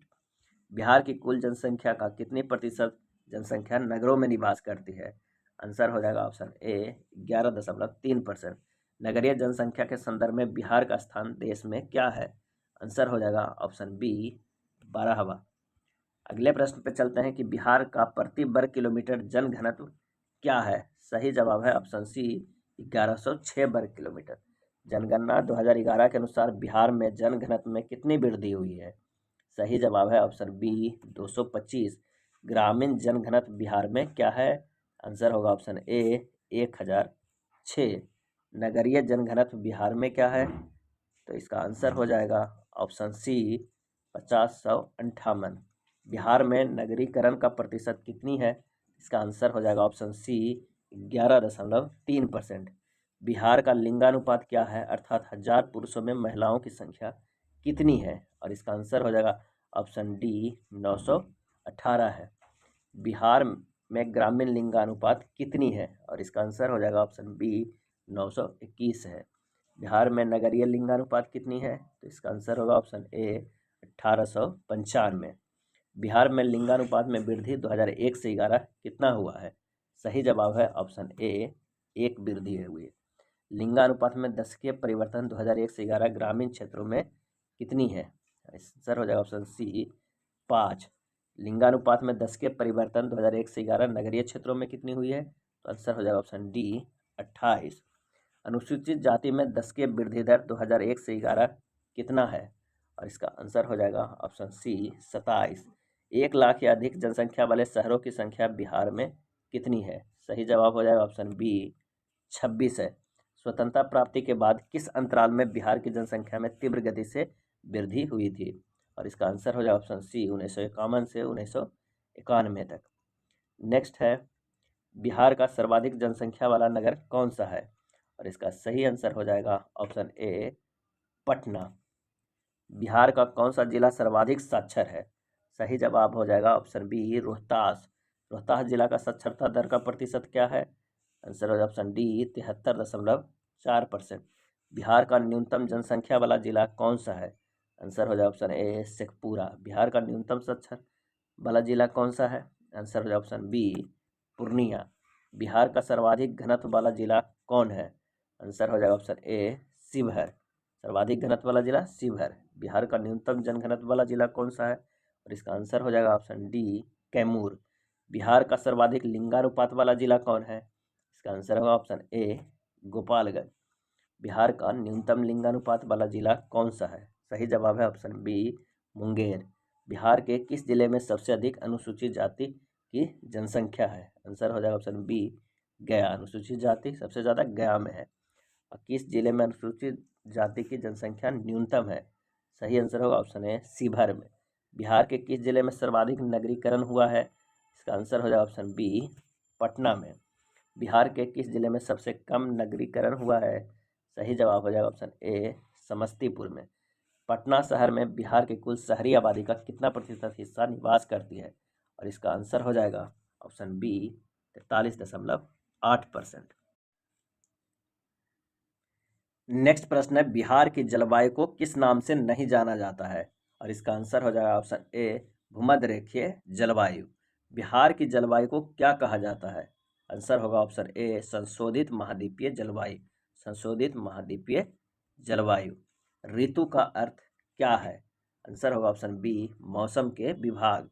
बिहार की कुल जनसंख्या का कितने प्रतिशत जनसंख्या नगरों में निवास करती है? आंसर हो जाएगा ऑप्शन ए, 11.3%। नगरीय जनसंख्या के संदर्भ में बिहार का स्थान देश में क्या है? आंसर हो जाएगा ऑप्शन बी, 12वां। अगले प्रश्न पे चलते हैं कि बिहार का प्रति वर्ग किलोमीटर जन घनत्व क्या है? सही जवाब है ऑप्शन सी, 1106 वर्ग किलोमीटर। जनगणना 2011 के अनुसार बिहार में जन घनत्व में कितनी वृद्धि हुई है? सही जवाब है ऑप्शन बी, 225। ग्रामीण जन घनत्व बिहार में क्या है? आंसर होगा ऑप्शन ए, 1006। नगरीय जन घनत्व बिहार में क्या है? तो इसका आंसर हो जाएगा ऑप्शन सी, 50,158। बिहार में नगरीकरण का प्रतिशत कितनी है? इसका आंसर हो जाएगा ऑप्शन सी, 11.3%। बिहार का लिंगानुपात क्या है, अर्थात 1000 पुरुषों में महिलाओं की संख्या कितनी है? और इसका आंसर हो जाएगा ऑप्शन डी, 918 है। बिहार में ग्रामीण लिंगानुपात कितनी है? और इसका आंसर हो जाएगा ऑप्शन बी, 921 है। बिहार में नगरीय लिंगानुपात कितनी है? तो इसका आंसर होगा ऑप्शन ए 1895। बिहार में लिंगानुपात में वृद्धि 2001 से 11 कितना हुआ है? सही जवाब है ऑप्शन ए 1 वृद्धि हुई है। लिंगानुपात में दशकीय परिवर्तन 2001 से 11 ग्रामीण क्षेत्रों में कितनी है? आंसर हो जाएगा ऑप्शन सी 5। लिंगानुपात में दशकीय परिवर्तन 2001 से 11 नगरीय क्षेत्रों में कितनी हुई है? तो आंसर हो जाएगा ऑप्शन डी 28। अनुसूचित जाति में दशकीय वृद्धि दर 2001 से 11 कितना है? और इसका आंसर हो जाएगा ऑप्शन सी 27। 1 लाख या अधिक जनसंख्या वाले शहरों की संख्या बिहार में कितनी है? सही जवाब हो जाएगा ऑप्शन बी 26 है। स्वतंत्रता प्राप्ति के बाद किस अंतराल में बिहार की जनसंख्या में तीव्र गति से वृद्धि हुई थी? और इसका आंसर हो जाएगा ऑप्शन सी 1951 से 1991 तक। नेक्स्ट है, बिहार का सर्वाधिक जनसंख्या वाला नगर कौन सा है? और इसका सही आंसर हो जाएगा ऑप्शन ए पटना। बिहार का कौन सा जिला सर्वाधिक साक्षर है? सही जवाब हो जाएगा ऑप्शन बी रोहतास। रोहतास जिला का साक्षरता दर का प्रतिशत क्या है? आंसर हो जाएगा ऑप्शन डी 73.4%। बिहार का न्यूनतम जनसंख्या वाला जिला कौन सा है? आंसर हो जाएगा ऑप्शन ए शेखपुरा। बिहार का न्यूनतम साक्षर वाला जिला कौन सा है? आंसर हो जाएगा ऑप्शन बी पूर्णिया। बिहार का सर्वाधिक घनत्व वाला जिला कौन है? आंसर हो जाएगा ऑप्शन ए शिवहर। सर्वाधिक घनत्व वाला जिला शिवहर। बिहार का न्यूनतम जनघनत्व वाला जिला कौन सा है? और इसका आंसर हो जाएगा ऑप्शन डी कैमूर। बिहार का सर्वाधिक लिंगानुपात वाला जिला कौन है? इसका आंसर होगा ऑप्शन ए गोपालगंज। बिहार का न्यूनतम लिंगानुपात वाला जिला कौन सा है? सही जवाब है ऑप्शन बी मुंगेर। बिहार के किस जिले में सबसे अधिक अनुसूचित जाति की जनसंख्या है? आंसर हो जाएगा ऑप्शन बी गया। अनुसूचित जाति सबसे ज़्यादा गया में है। और किस जिले में अनुसूचित जाति की जनसंख्या न्यूनतम है? सही आंसर होगा ऑप्शन ए शिवहर में। बिहार के किस जिले में सर्वाधिक नगरीकरण हुआ है? इसका आंसर हो जाएगा ऑप्शन बी पटना में। बिहार के किस जिले में सबसे कम नगरीकरण हुआ है? सही जवाब हो जाएगा ऑप्शन ए समस्तीपुर में। पटना शहर में बिहार की कुल शहरी आबादी का कितना प्रतिशत हिस्सा निवास करती है? और इसका आंसर हो जाएगा ऑप्शन बी 43.8%। नेक्स्ट प्रश्न है, बिहार की जलवायु को किस नाम से नहीं जाना जाता है? और इसका आंसर हो जाएगा ऑप्शन ए भूमध्य रेखीय जलवायु। बिहार की जलवायु को क्या कहा जाता है? आंसर होगा ऑप्शन ए संशोधित महाद्वीपीय जलवायु। संशोधित महाद्वीपीय जलवायु। ऋतु का अर्थ क्या है? आंसर होगा ऑप्शन बी मौसम के विभाग।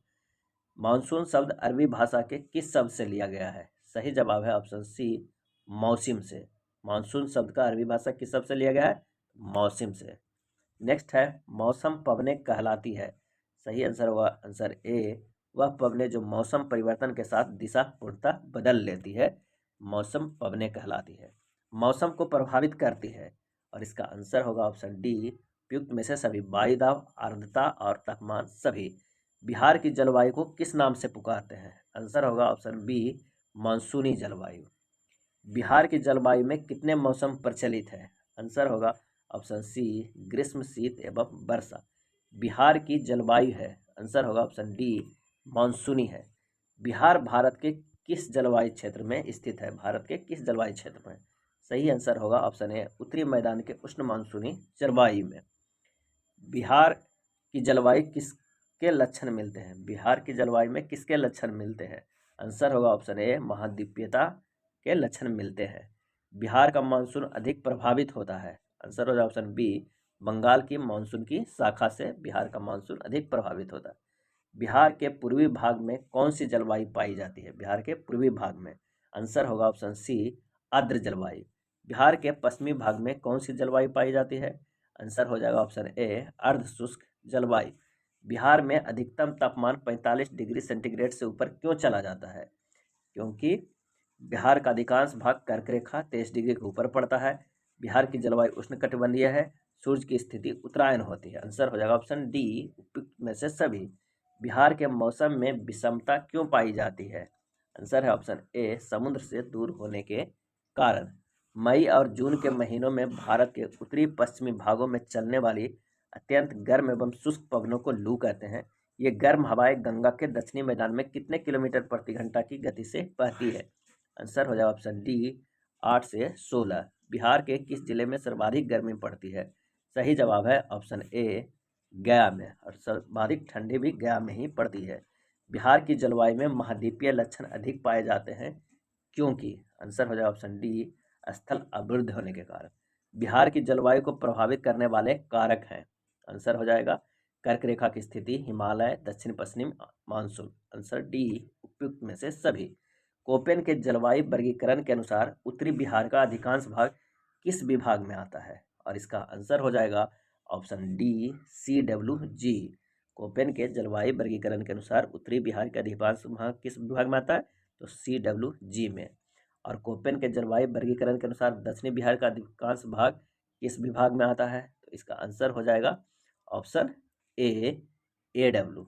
मानसून शब्द अरबी भाषा के किस शब्द से लिया गया है? सही जवाब है ऑप्शन सी मौसम से। मानसून शब्द का अरबी भाषा किस शब्द से लिया गया है? मौसम से। नेक्स्ट है, मौसम पवनें कहलाती है। सही आंसर होगा आंसर ए वह पवनें जो मौसम परिवर्तन के साथ दिशा पूर्णतः बदल लेती है, मौसम पवनें कहलाती है। मौसम को प्रभावित करती है। और इसका आंसर होगा ऑप्शन डी उपयुक्त में से सभी। वायु दाब, आर्द्रता और तापमान सभी। बिहार की जलवायु को किस नाम से पुकारते हैं? आंसर होगा ऑप्शन बी मानसूनी जलवायु। बिहार की जलवायु में कितने मौसम प्रचलित हैं? आंसर होगा ऑप्शन सी ग्रीष्म, शीत एवं वर्षा। बिहार की जलवायु है, आंसर होगा ऑप्शन डी मानसूनी है। बिहार भारत के किस जलवायु क्षेत्र में स्थित है? भारत के किस जलवायु क्षेत्र में? सही आंसर होगा ऑप्शन ए उत्तरी मैदान के उष्ण मानसूनी जलवायु में। बिहार की जलवायु किसके लक्षण मिलते हैं? बिहार की जलवायु में किसके लक्षण मिलते हैं? आंसर होगा ऑप्शन ए महाद्वीपीयता के लक्षण मिलते हैं। बिहार का मानसून अधिक प्रभावित होता है। आंसर हो जाए ऑप्शन बी बंगाल की मानसून की शाखा से बिहार का मानसून अधिक प्रभावित होता है। बिहार के पूर्वी भाग में कौन सी जलवायु पाई जाती है? बिहार के पूर्वी भाग में आंसर होगा ऑप्शन सी आर्द्र जलवायु। बिहार के पश्चिमी भाग में कौन सी जलवायु पाई जाती है? आंसर हो जाएगा ऑप्शन ए अर्ध शुष्क जलवायु। बिहार में अधिकतम तापमान 45 डिग्री सेंटीग्रेड से ऊपर क्यों चला जाता है? क्योंकि बिहार का अधिकांश भाग कर्क रेखा 23 डिग्री के ऊपर पड़ता है। बिहार की जलवायु उष्णकटिबंधीय है। सूर्य की स्थिति उत्तरायण होती है। आंसर हो जाएगा ऑप्शन डी उपयुक्त में से सभी। बिहार के मौसम में विषमता क्यों पाई जाती है? आंसर है ऑप्शन ए समुद्र से दूर होने के कारण। मई और जून के महीनों में भारत के उत्तरी पश्चिमी भागों में चलने वाली अत्यंत गर्म एवं शुष्क पवनों को लू कहते हैं। ये गर्म हवाएं गंगा के दक्षिणी मैदान में कितने किलोमीटर प्रति घंटा की गति से बहती है? आंसर हो जाएगा ऑप्शन डी 8 से 16। बिहार के किस जिले में सर्वाधिक गर्मी पड़ती है? सही जवाब है ऑप्शन ए गया में, और सर्वाधिक ठंडी भी गया में ही पड़ती है। बिहार की जलवायु में महाद्वीपीय लक्षण अधिक पाए जाते हैं क्योंकि आंसर हो जाएगा ऑप्शन डी स्थल अवरुद्ध होने के कारण। बिहार की जलवायु को प्रभावित करने वाले कारक हैं, आंसर हो जाएगा कर्क रेखा की स्थिति, हिमालय, दक्षिण पश्चिम मानसून, आंसर डी उपयुक्त में से सभी। कोपेन के जलवायु वर्गीकरण के अनुसार उत्तरी बिहार का अधिकांश भाग किस विभाग में आता है? और इसका आंसर हो जाएगा ऑप्शन डी CWG। कोपेन के जलवायु वर्गीकरण के अनुसार उत्तरी बिहार के अधिकांश भाग किस विभाग में आता है? तो CWG में। और कोपेन के जलवायु वर्गीकरण के अनुसार दक्षिणी बिहार का अधिकांश भाग किस विभाग में आता है? तो इसका आंसर हो जाएगा ऑप्शन ए AW।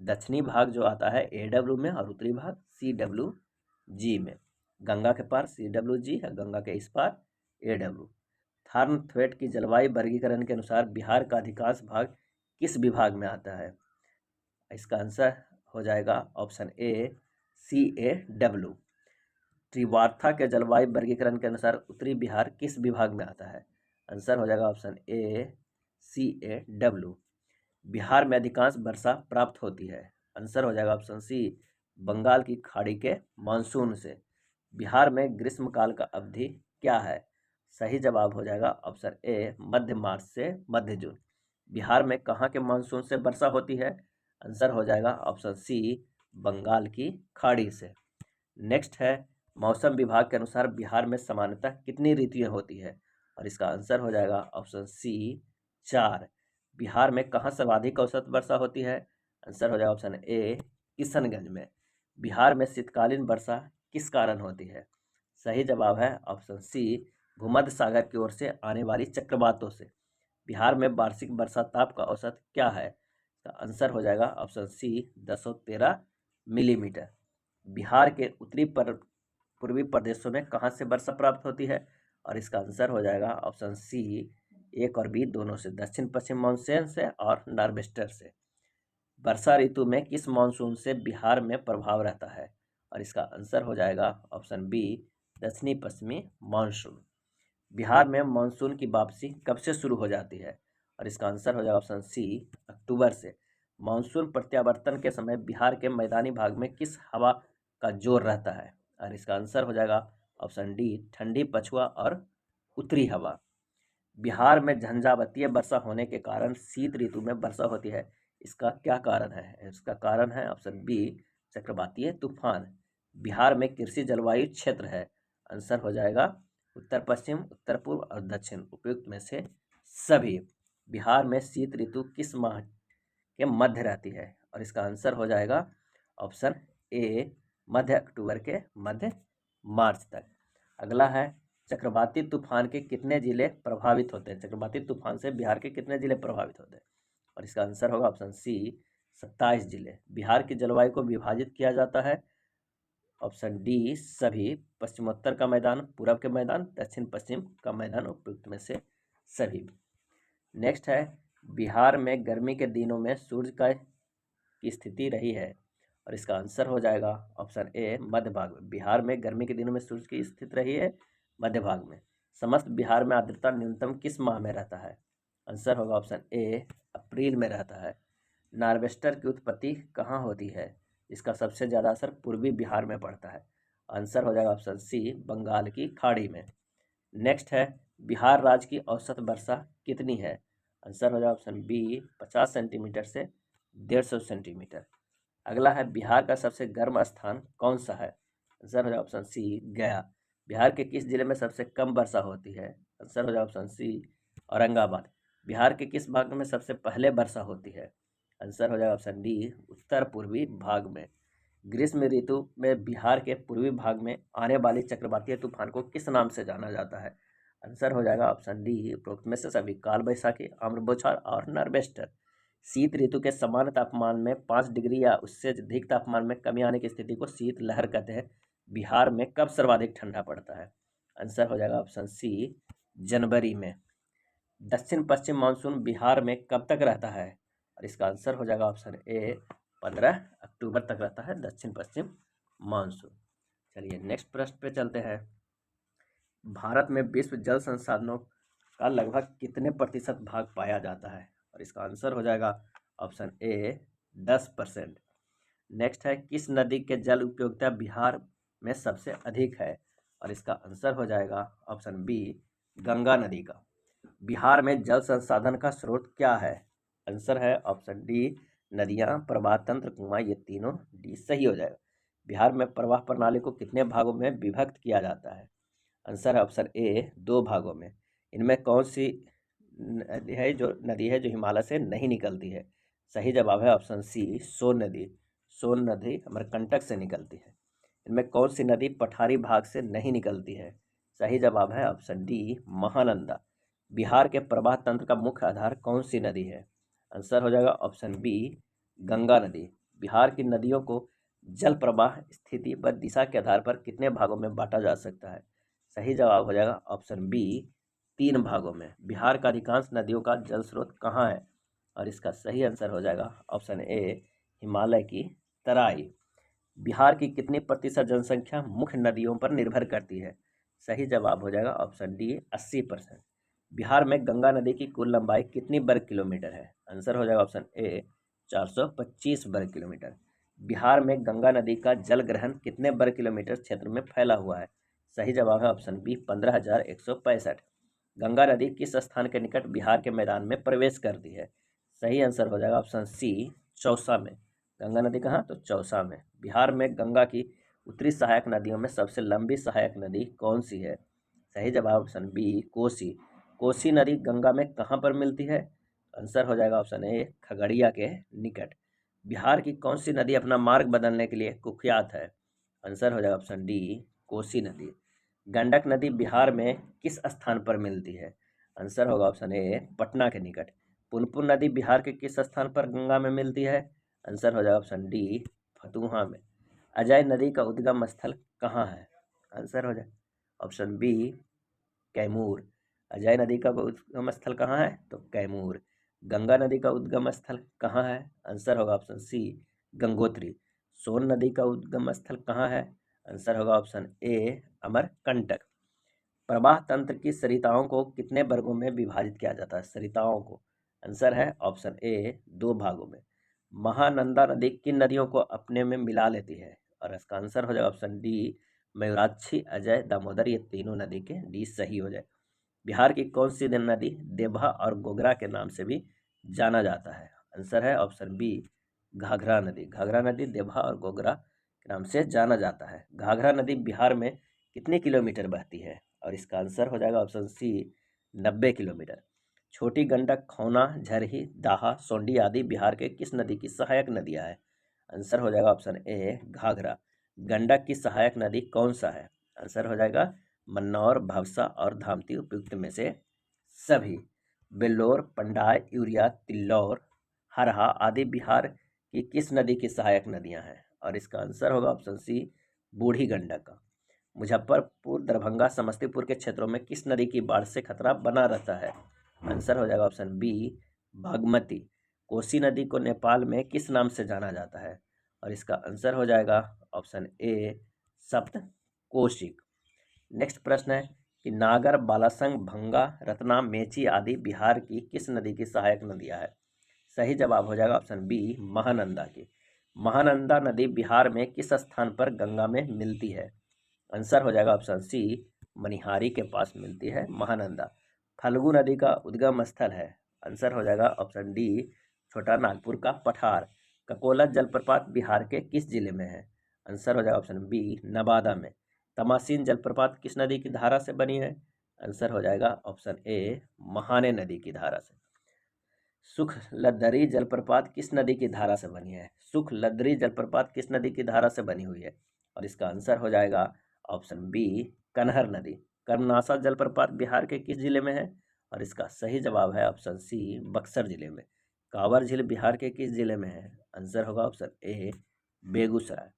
दक्षिणी भाग जो आता है AW में और उत्तरी भाग CWG में। गंगा के पार CWG है, गंगा के इस पार AW। थार्नथवेट की जलवायु वर्गीकरण के अनुसार बिहार का अधिकांश भाग किस विभाग में आता है? इसका आंसर हो जाएगा ऑप्शन ए CAW। त्रिवार्था के जलवायु वर्गीकरण के अनुसार उत्तरी बिहार किस विभाग में आता है? आंसर हो जाएगा ऑप्शन ए CAW। बिहार में अधिकांश वर्षा प्राप्त होती है, आंसर हो जाएगा ऑप्शन सी बंगाल की खाड़ी के मानसून से। बिहार में ग्रीष्मकाल का अवधि क्या है? सही जवाब हो जाएगा ऑप्शन ए मध्य मार्च से मध्य जून। बिहार में कहाँ के मानसून से वर्षा होती है? आंसर हो जाएगा ऑप्शन सी बंगाल की खाड़ी से। नेक्स्ट है मौसम विभाग के अनुसार बिहार में सामान्यतः कितनी ऋतुएं होती है? और इसका आंसर हो जाएगा ऑप्शन सी 4। बिहार में कहाँ सर्वाधिक औसत वर्षा होती है? आंसर हो जाएगा ऑप्शन ए किशनगंज में। बिहार में शीतकालीन वर्षा किस कारण होती है? सही जवाब है ऑप्शन सी भूमध्य सागर की ओर से आने वाली चक्रवातों से। बिहार में वार्षिक वर्षाताप का औसत क्या है? तो आंसर हो जाएगा ऑप्शन सी 1013 मिलीमीटर। बिहार के उत्तरी पूर्वी प्रदेशों में कहाँ से वर्षा प्राप्त होती है? और इसका आंसर हो जाएगा ऑप्शन सी 1 और बी दोनों से, दक्षिण पश्चिम मानसून से और नॉर्वेस्टर से। वर्षा ऋतु में किस मानसून से बिहार में प्रभाव रहता है? और इसका आंसर हो जाएगा ऑप्शन बी दक्षिणी पश्चिमी मानसून। बिहार में मानसून की वापसी कब से शुरू हो जाती है? और इसका आंसर हो जाएगा ऑप्शन सी अक्टूबर से। मानसून प्रत्यावर्तन के समय बिहार के मैदानी भाग में किस हवा का जोर रहता है? और इसका आंसर हो जाएगा ऑप्शन डी ठंडी पछुआ और उत्तरी हवा। बिहार में झंझावातीय वर्षा होने के कारण शीत ऋतु में वर्षा होती है, इसका क्या कारण है? इसका कारण है ऑप्शन बी चक्रवातीय तूफान। बिहार में कृषि जलवायु क्षेत्र है, आंसर हो जाएगा उत्तर पश्चिम, उत्तर पूर्व और दक्षिण, उपयुक्त में से सभी। बिहार में शीत ऋतु किस माह के मध्य रहती है? और इसका आंसर हो जाएगा ऑप्शन ए मध्य अक्टूबर के मध्य मार्च तक। अगला है चक्रवाती तूफान के कितने जिले प्रभावित होते हैं? चक्रवाती तूफान से बिहार के कितने जिले प्रभावित होते हैं? और इसका आंसर होगा ऑप्शन सी 27 जिले। बिहार की जलवायु को विभाजित किया जाता है, ऑप्शन डी सभी, पश्चिमोत्तर का मैदान, पूरब के मैदान, दक्षिण पश्चिम का मैदान, उपयुक्त में से सभी। नेक्स्ट है बिहार में गर्मी के दिनों में सूर्य की स्थिति रही है? और इसका आंसर हो जाएगा ऑप्शन ए मध्य भाग में। बिहार में गर्मी के दिनों में सूर्य की स्थिति रही है मध्य भाग में। समस्त बिहार में आर्द्रता न्यूनतम किस माह में रहता है? आंसर होगा ऑप्शन ए अप्रैल में रहता है। नार्वेस्टर की उत्पत्ति कहाँ होती है? इसका सबसे ज़्यादा असर पूर्वी बिहार में पड़ता है, आंसर हो जाएगा ऑप्शन सी बंगाल की खाड़ी में। नेक्स्ट है बिहार राज्य की औसत वर्षा कितनी है? आंसर हो जाएगा ऑप्शन बी 50 सेंटीमीटर से 150 सेंटीमीटर। अगला है बिहार का सबसे गर्म स्थान कौन सा है? आंसर हो जाएगा ऑप्शन सी गया। बिहार के किस जिले में सबसे कम वर्षा होती है? आंसर हो जाएगा ऑप्शन सी औरंगाबाद। बिहार के किस भाग में सबसे पहले वर्षा होती है? आंसर हो जाएगा ऑप्शन डी उत्तर पूर्वी भाग में। ग्रीष्म ऋतु में बिहार के पूर्वी भाग में आने वाली चक्रवातीय तूफान को किस नाम से जाना जाता है? आंसर हो जाएगा ऑप्शन डी उपरोक्त में से सभी, काल बैसाखी, आम्र बौछार और नॉर्वेस्टर। शीत ऋतु के समान तापमान में 5 डिग्री या उससे अधिक तापमान में कमी आने की स्थिति को शीत लहर कहते हैं। बिहार में कब सर्वाधिक ठंडा पड़ता है? आंसर हो जाएगा ऑप्शन सी जनवरी में। दक्षिण पश्चिम मानसून बिहार में कब तक रहता है? और इसका आंसर हो जाएगा ऑप्शन ए 15 अक्टूबर तक रहता है दक्षिण पश्चिम मानसून। चलिए नेक्स्ट प्रश्न पे चलते हैं। भारत में विश्व जल संसाधनों का लगभग कितने प्रतिशत भाग पाया जाता है? और इसका आंसर हो जाएगा ऑप्शन ए 10%। नेक्स्ट है, किस नदी के जल उपयोगिता बिहार में सबसे अधिक है? और इसका आंसर हो जाएगा ऑप्शन बी गंगा नदी का। बिहार में जल संसाधन का स्रोत क्या है? आंसर है ऑप्शन डी नदियाँ, प्रवाह तंत्र, कुआं, ये तीनों डी सही हो जाएगा। बिहार में प्रवाह प्रणाली को कितने भागों में विभक्त किया जाता है? आंसर है ऑप्शन ए 2 भागों में। इनमें कौन सी नदी है जो हिमालय से नहीं निकलती है? सही जवाब है ऑप्शन सी सोन नदी। सोन नदी अमरकंटक से निकलती है। इनमें कौन सी नदी पठारी भाग से नहीं निकलती है? सही जवाब है ऑप्शन डी महानंदा। बिहार के प्रवाह तंत्र का मुख्य आधार कौन सी नदी है? आंसर हो जाएगा ऑप्शन बी गंगा नदी। बिहार की नदियों को जल प्रवाह, स्थिति व दिशा के आधार पर कितने भागों में बांटा जा सकता है? सही जवाब हो जाएगा ऑप्शन बी 3 भागों में। बिहार का अधिकांश नदियों का जल स्रोत कहाँ है? और इसका सही आंसर हो जाएगा ऑप्शन ए हिमालय की तराई। बिहार की कितनी प्रतिशत जनसंख्या मुख्य नदियों पर निर्भर करती है? सही जवाब हो जाएगा ऑप्शन डी 80%। बिहार में गंगा नदी की कुल लंबाई कितनी वर्ग किलोमीटर है? आंसर हो जाएगा ऑप्शन ए 425 वर्ग किलोमीटर। बिहार में गंगा नदी का जल ग्रहण कितने वर्ग किलोमीटर क्षेत्र में फैला हुआ है? सही जवाब है ऑप्शन बी 15,165। गंगा नदी किस स्थान के निकट बिहार के मैदान में प्रवेश करती है? सही आंसर हो जाएगा ऑप्शन सी चौसा में। गंगा नदी कहाँ? तो चौसा में। बिहार में गंगा की उत्तरी सहायक नदियों में सबसे लंबी सहायक नदी कौन सी है? सही जवाब ऑप्शन बी कोसी। कोसी नदी गंगा में कहाँ पर मिलती है? आंसर हो जाएगा ऑप्शन ए खगड़िया के निकट। बिहार की कौन सी नदी अपना मार्ग बदलने के लिए कुख्यात है? आंसर हो जाएगा ऑप्शन डी कोसी नदी। गंडक नदी बिहार में किस स्थान पर मिलती है? आंसर होगा ऑप्शन ए पटना के निकट। पुनपुन नदी बिहार के किस स्थान पर गंगा में मिलती है? आंसर हो जाएगा ऑप्शन डी फतुहा में। अजय नदी का उद्गम स्थल कहाँ है? आंसर हो जाए ऑप्शन बी कैमूर। अजय नदी का उद्गम स्थल कहाँ है? तो कैमूर। गंगा नदी का उद्गम स्थल कहाँ है? आंसर होगा ऑप्शन सी गंगोत्री। सोन नदी का उद्गम स्थल कहाँ है? आंसर होगा ऑप्शन ए अमरकंटक। प्रवाह तंत्र की सरिताओं को कितने वर्गों में विभाजित किया जाता है? सरिताओं को। आंसर है ऑप्शन ए 2 भागों में। महानंदा नदी किन नदियों को अपने में मिला लेती है? और इसका आंसर हो जाएगा ऑप्शन डी मयूराक्षी, अजय, दामोदर, ये तीनों नदी के डी सही हो जाए। बिहार की कौन सी नदी देवहा और गोगरा के नाम से भी जाना जाता है? आंसर है ऑप्शन बी घाघरा नदी। घाघरा नदी देवहा और गोगरा के नाम से जाना जाता है। घाघरा नदी बिहार में कितने किलोमीटर बहती है? और इसका आंसर हो जाएगा ऑप्शन सी 90 किलोमीटर। छोटी गंडक, खौना, झरही, दाहा, सोंडी आदि बिहार के किस नदी की सहायक नदियाँ हैं? आंसर हो जाएगा ऑप्शन ए घाघरा। गंडक की सहायक नदी कौन सा है? आंसर हो जाएगा मन्नौर, भावसा और धामती उपयुक्त में से सभी। बेल्लौर, पंडाय, यूरिया, तिल्लौर, हरहा आदि बिहार की किस नदी की सहायक नदियां हैं? और इसका आंसर होगा ऑप्शन सी बूढ़ी गंडक का। मुजफ्फरपुर, दरभंगा, समस्तीपुर के क्षेत्रों में किस नदी की बाढ़ से खतरा बना रहता है? आंसर हो जाएगा ऑप्शन बी बागमती। कोसी नदी को नेपाल में किस नाम से जाना जाता है? और इसका आंसर हो जाएगा ऑप्शन ए सप्तकोशिक। नेक्स्ट प्रश्न है कि नागर, बालासंग, भंगा, रत्ना, मेची आदि बिहार की किस नदी की सहायक नदियां है? सही जवाब हो जाएगा ऑप्शन बी महानंदा की। महानंदा नदी बिहार में किस स्थान पर गंगा में मिलती है? आंसर हो जाएगा ऑप्शन सी मनिहारी के पास मिलती है महानंदा। फल्गु नदी का उद्गम स्थल है? आंसर हो जाएगा ऑप्शन डी छोटा नागपुर का पठार। ककोला जलप्रपात बिहार के किस जिले में है? आंसर हो जाएगा ऑप्शन बी नवादा में। तमासीन जलप्रपात किस नदी की धारा से बनी है? आंसर हो जाएगा ऑप्शन ए महाने नदी की धारा से। सुखलदरी जलप्रपात किस नदी की धारा से बनी है? सुखलदरी जलप्रपात किस नदी की धारा से बनी हुई है? और इसका आंसर हो जाएगा ऑप्शन बी कनहर नदी। कर्मनासा जलप्रपात बिहार के किस जिले में है? और इसका सही जवाब है ऑप्शन सी बक्सर जिले में। कांवर झील बिहार के किस जिले में है? आंसर होगा ऑप्शन ए बेगूसराय।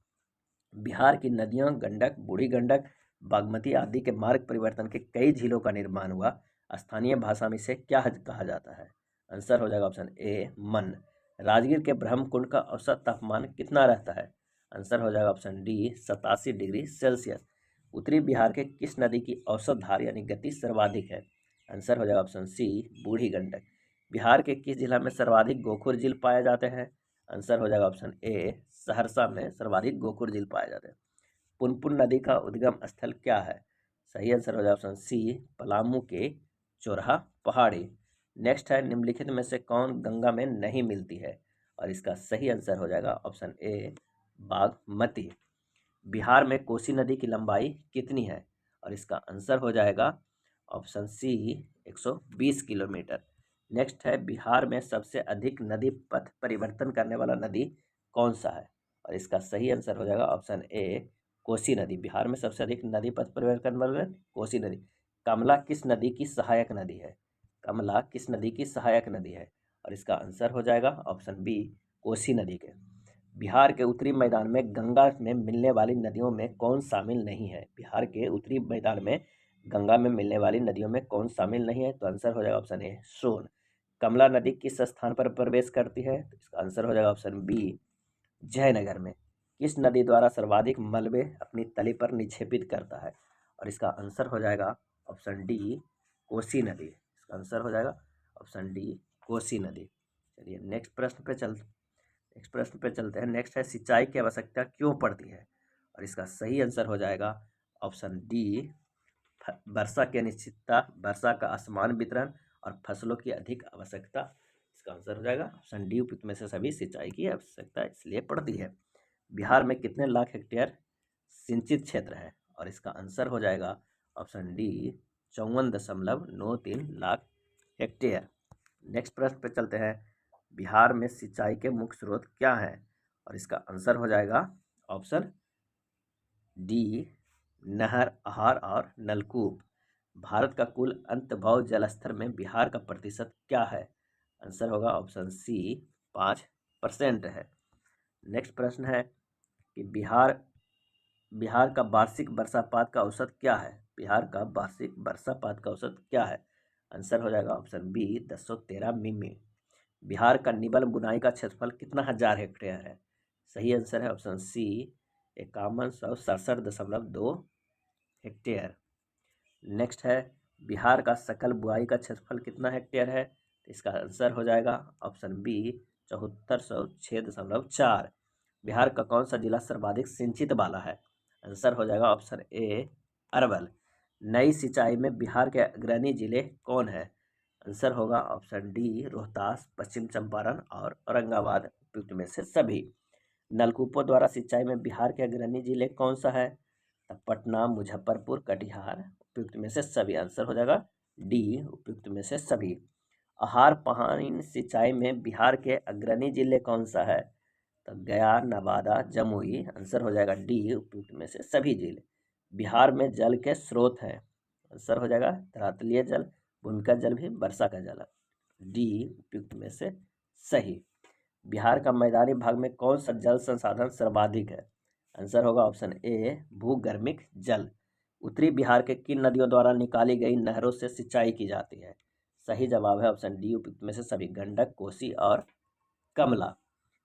बिहार की नदियां गंडक, बूढ़ी गंडक, बागमती आदि के मार्ग परिवर्तन के कई झीलों का निर्माण हुआ। स्थानीय भाषा में इसे क्या कहा जाता है? आंसर हो जाएगा ऑप्शन ए मन। राजगीर के ब्रह्मकुंड का औसत तापमान कितना रहता है? आंसर हो जाएगा ऑप्शन डी 87 डिग्री सेल्सियस। उत्तरी बिहार के किस नदी की औसत धार यानी गति सर्वाधिक है? आंसर हो जाएगा ऑप्शन सी बूढ़ी गंडक। बिहार के किस जिला में सर्वाधिक गोखुर झील पाए जाते हैं? आंसर हो जाएगा ऑप्शन ए सहरसा में सर्वाधिक गोखुर झील पाए जाते हैं। पुनपुन नदी का उद्गम स्थल क्या है? सही आंसर हो जाएगा ऑप्शन सी पलामू के चोरहा पहाड़ी। नेक्स्ट है निम्नलिखित में से कौन गंगा में नहीं मिलती है? और इसका सही आंसर हो जाएगा ऑप्शन ए बागमती। बिहार में कोसी नदी की लंबाई कितनी है? और इसका आंसर हो जाएगा ऑप्शन सी 120 किलोमीटर। नेक्स्ट है बिहार में सबसे अधिक नदी पथ परिवर्तन करने वाला नदी कौन सा है? और इसका सही आंसर हो जाएगा ऑप्शन ए कोसी नदी। बिहार में सबसे अधिक नदी पथ परिवर्तन करने वाला कोसी नदी। कमला किस नदी की सहायक नदी है? कमला किस नदी की सहायक नदी है? और इसका आंसर हो जाएगा ऑप्शन बी कोसी नदी के। बिहार के उत्तरी मैदान में गंगा में मिलने वाली नदियों में कौन शामिल नहीं है? बिहार के उत्तरी मैदान में गंगा में मिलने वाली नदियों में कौन शामिल नहीं है? तो आंसर हो जाएगा ऑप्शन ए सोन। कमला नदी किस स्थान पर प्रवेश करती है? तो इसका आंसर हो जाएगा ऑप्शन बी जयनगर में। किस नदी द्वारा सर्वाधिक मलबे अपनी तली पर निक्षेपित करता है? और इसका आंसर हो जाएगा ऑप्शन डी कोसी नदी। इसका आंसर हो जाएगा ऑप्शन डी कोसी नदी। चलिए नेक्स्ट प्रश्न पे चलते हैं। नेक्स्ट है सिंचाई की आवश्यकता क्यों पड़ती है? और इसका सही आंसर हो जाएगा ऑप्शन डी वर्षा की अनिश्चितता, वर्षा का असमान वितरण और फसलों की अधिक आवश्यकता। इसका आंसर हो जाएगा ऑप्शन डी उपयुक्त में से सभी सिंचाई की आवश्यकता इसलिए पड़ती है। बिहार में कितने लाख हेक्टेयर सिंचित क्षेत्र है? और इसका आंसर हो जाएगा option D 54.93 lakh hectare. Next प्रश्न पे चलते हैं। बिहार में सिंचाई के मुख्य स्रोत क्या हैं? और इसका आंसर हो जाएगा ऑप्शन डी नहर, आहार और नलकूप। भारत का कुल अंतर्भव जल स्तर में बिहार का प्रतिशत क्या है? आंसर होगा ऑप्शन सी 5% है। नेक्स्ट प्रश्न है कि बिहार का वार्षिक वर्षापात का औसत क्या है? बिहार का वार्षिक वर्षापात का औसत क्या है? आंसर हो जाएगा ऑप्शन बी 1013 मिमी। बिहार का निबल बुनाई का क्षेत्रफल कितना हजार हेक्टेयर है? सही आंसर है ऑप्शन सी 5167.2 हेक्टेयर। नेक्स्ट है बिहार का सकल बुआई का क्षेत्रफल कितना हेक्टेयर है? तो इसका आंसर हो जाएगा ऑप्शन बी 7406.4। बिहार का कौन सा जिला सर्वाधिक सिंचित वाला है? आंसर हो जाएगा ऑप्शन ए अरवल। नई सिंचाई में बिहार के अग्रणी जिले कौन है? आंसर होगा ऑप्शन डी रोहतास, पश्चिम चंपारण और औरंगाबाद उपयुक्त में से सभी। नलकूपों द्वारा सिंचाई में बिहार के अग्रणी जिले कौन सा है? पटना, मुजफ्फरपुर, कटिहार उपयुक्त में से सभी। आंसर हो जाएगा डी उपयुक्त में से सभी। आहार पहाड़ी सिंचाई में बिहार के अग्रणी जिले कौन सा है? तो गया, नवादा, जमुई। आंसर हो जाएगा डी उपयुक्त में से सभी जिले। बिहार में जल के स्रोत हैं। आंसर हो जाएगा धरातलीय जल, भूमिगत जल भी, वर्षा का जल। डी उपयुक्त में से सही। बिहार का मैदानी भाग में कौन सा जल संसाधन सर्वाधिक है? आंसर होगा ऑप्शन ए भूगर्भिक जल। उत्तरी बिहार के किन नदियों द्वारा निकाली गई नहरों से सिंचाई की जाती है? सही जवाब है ऑप्शन डी उपयुक्त में से सभी, गंडक, कोसी और कमला।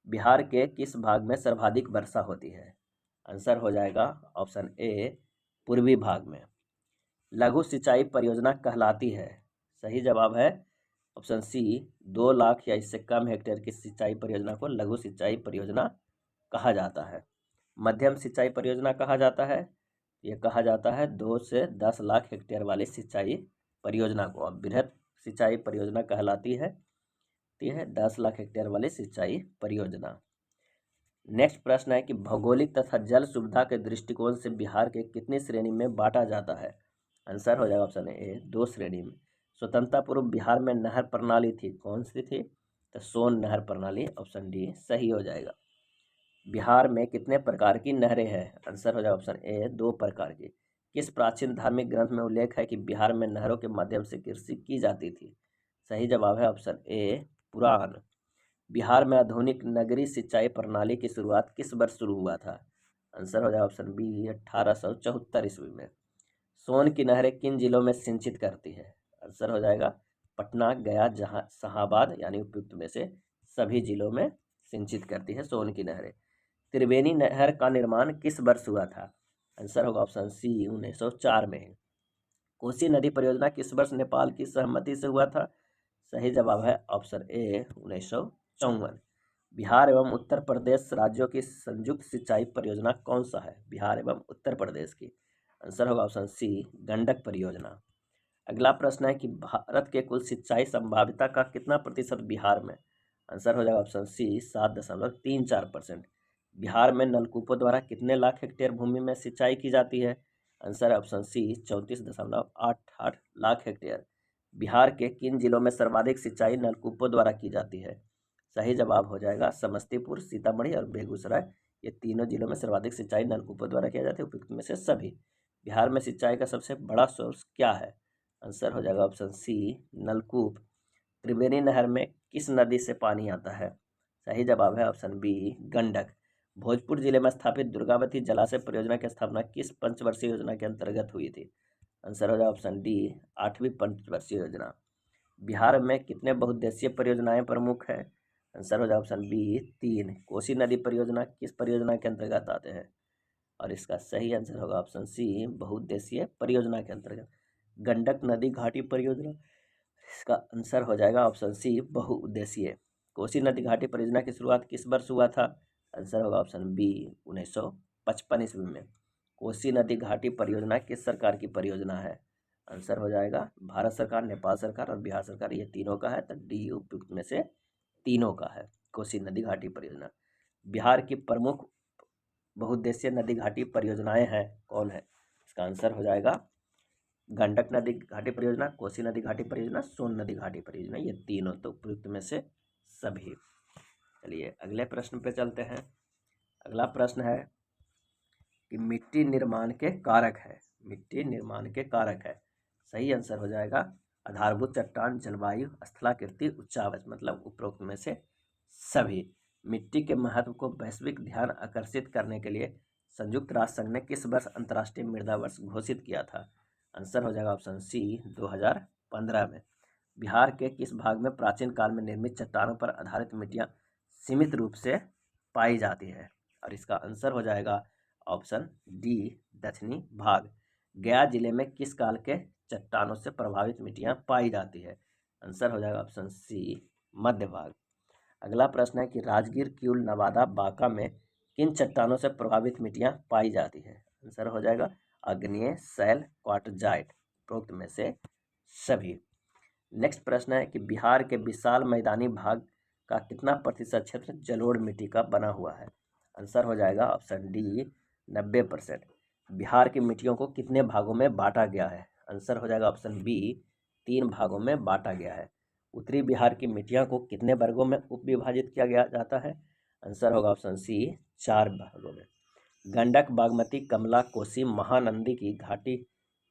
बिहार के किस भाग में सर्वाधिक वर्षा होती है? आंसर हो जाएगा ऑप्शन ए पूर्वी भाग में। लघु सिंचाई परियोजना कहलाती है? सही जवाब है ऑप्शन सी 2 लाख या इससे कम हेक्टेयर की सिंचाई परियोजना को लघु सिंचाई परियोजना कहा जाता है। मध्यम सिंचाई परियोजना कहा जाता है, यह कहा जाता है 2 से 10 लाख हेक्टेयर वाली सिंचाई परियोजना को। अब बृहद सिंचाई परियोजना कहलाती है 10 लाख हेक्टेयर वाली सिंचाई परियोजना। नेक्स्ट प्रश्न है कि भौगोलिक तथा जल सुविधा के दृष्टिकोण से बिहार के कितनी श्रेणी में बांटा जाता है? आंसर हो जाएगा ऑप्शन ए 2 श्रेणी में। स्वतंत्रता पूर्व बिहार में नहर प्रणाली थी, कौन सी थी? तो सोन नहर प्रणाली। ऑप्शन डी सही हो जाएगा। बिहार में कितने प्रकार की नहरें हैं? आंसर हो जाएगा ऑप्शन ए 2 प्रकार की। किस प्राचीन धार्मिक ग्रंथ में उल्लेख है कि बिहार में नहरों के माध्यम से कृषि की जाती थी? सही जवाब है ऑप्शन ए पुराण। बिहार में आधुनिक नगरीय सिंचाई प्रणाली की शुरुआत किस वर्ष शुरू हुआ था? आंसर हो जाएगा ऑप्शन बी 1874 ईस्वी में। सोन की नहरें किन जिलों में सिंचित करती है? आंसर हो जाएगा पटना, गया, जहानाबाद यानी उपयुक्त में से सभी जिलों में सिंचित करती है सोन की नहरें। त्रिवेणी नहर का निर्माण किस वर्ष हुआ था? आंसर होगा ऑप्शन सी 1904 में। कोसी नदी परियोजना किस वर्ष नेपाल की सहमति से हुआ था? सही जवाब है ऑप्शन ए 1954। बिहार एवं उत्तर प्रदेश राज्यों की संयुक्त सिंचाई परियोजना कौन सा है? बिहार एवं उत्तर प्रदेश की। आंसर होगा ऑप्शन सी गंडक परियोजना। अगला प्रश्न है कि भारत के कुल सिंचाई संभाव्यता का कितना प्रतिशत बिहार में? आंसर हो जाएगा ऑप्शन सी 7.34%। बिहार में नलकूपों द्वारा कितने लाख हेक्टेयर भूमि में सिंचाई की जाती है? आंसर है option C 34.88 lakh hectare. Bihar के किन जिलों में सर्वाधिक सिंचाई नलकूपों द्वारा की जाती है? सही जवाब हो जाएगा समस्तीपुर, सीतामढ़ी और बेगूसराय। ये तीनों जिलों में सर्वाधिक सिंचाई नलकूपों द्वारा किया जाता है, उपयुक्त में से सभी। बिहार में सिंचाई का सबसे बड़ा सोर्स क्या है? आंसर हो जाएगा ऑप्शन सी नलकूप। त्रिवेणी नहर में किस नदी से पानी आता है? सही जवाब है ऑप्शन बी गंडक। भोजपुर जिले में स्थापित दुर्गावती जलाशय परियोजना की स्थापना किस पंचवर्षीय योजना के अंतर्गत हुई थी? आंसर हो जाएगा ऑप्शन डी 8वीं पंचवर्षीय योजना। बिहार में कितने बहुउद्देशीय परियोजनाएं प्रमुख हैं? आंसर हो जाएगा ऑप्शन बी 3। कोसी नदी परियोजना किस परियोजना के अंतर्गत आते हैं? और इसका सही आंसर होगा ऑप्शन सी बहुउद्देशीय परियोजना के अंतर्गत। गंडक नदी घाटी परियोजना, इसका आंसर हो जाएगा ऑप्शन सी बहुउद्देशीय। कोसी नदी घाटी परियोजना की शुरुआत किस वर्ष हुआ था? आंसर होगा ऑप्शन बी 1955 ईस्वी में। कोसी नदी घाटी परियोजना किस सरकार की परियोजना है? आंसर हो जाएगा भारत सरकार, नेपाल सरकार और बिहार सरकार, ये तीनों का है, तो डी उपयुक्त में से तीनों का है कोसी नदी घाटी परियोजना। बिहार की प्रमुख बहुउद्देशीय नदी घाटी परियोजनाएं हैं कौन है? इसका आंसर हो जाएगा गंडक नदी घाटी परियोजना, कोसी नदी घाटी परियोजना, सोन नदी घाटी परियोजना, ये तीनों तो उपयुक्त में से सभी। चलिए अगले प्रश्न पे चलते हैं। अगला प्रश्न है कि मिट्टी निर्माण के कारक है। मिट्टी निर्माण के कारक है। सही आंसर हो जाएगा आधारभूत चट्टान, जलवायु, स्थलाकृति, उच्चावच, मतलब उपरोक्त में से सभी। मिट्टी के महत्व को वैश्विक ध्यान आकर्षित करने के लिए संयुक्त राष्ट्र संघ ने किस वर्ष अंतर्राष्ट्रीय मृदा वर्ष घोषित किया था? आंसर हो जाएगा ऑप्शन सी 2015 में। बिहार के किस भाग में प्राचीन काल में निर्मित चट्टानों पर आधारित मिट्टियां सीमित रूप से पाई जाती है? और इसका आंसर हो जाएगा ऑप्शन डी दक्षिणी भाग। गया जिले में किस काल के चट्टानों से प्रभावित मिट्टियां पाई जाती है? आंसर हो जाएगा ऑप्शन सी मध्य भाग। अगला प्रश्न है कि राजगीर, क्यूल, नवादा, बांका में किन चट्टानों से प्रभावित मिट्टियां पाई जाती है? आंसर हो जाएगा आग्नेय, शैल, क्वार्टजाइट, उपरोक्त में से सभी। नेक्स्ट प्रश्न है कि बिहार के विशाल मैदानी भाग का कितना प्रतिशत क्षेत्र जलोढ़ मिट्टी का बना हुआ है? आंसर हो जाएगा ऑप्शन डी 90%। बिहार की मिट्टियों को कितने भागों में बांटा गया है? आंसर हो जाएगा ऑप्शन बी 3 भागों में बांटा गया है। उत्तरी बिहार की मिट्टियों को कितने वर्गों में उप विभाजित किया गया जाता है? आंसर होगा ऑप्शन सी 4 भागों में। गंडक, बागमती, कमला, कोसी, महानंदी की घाटी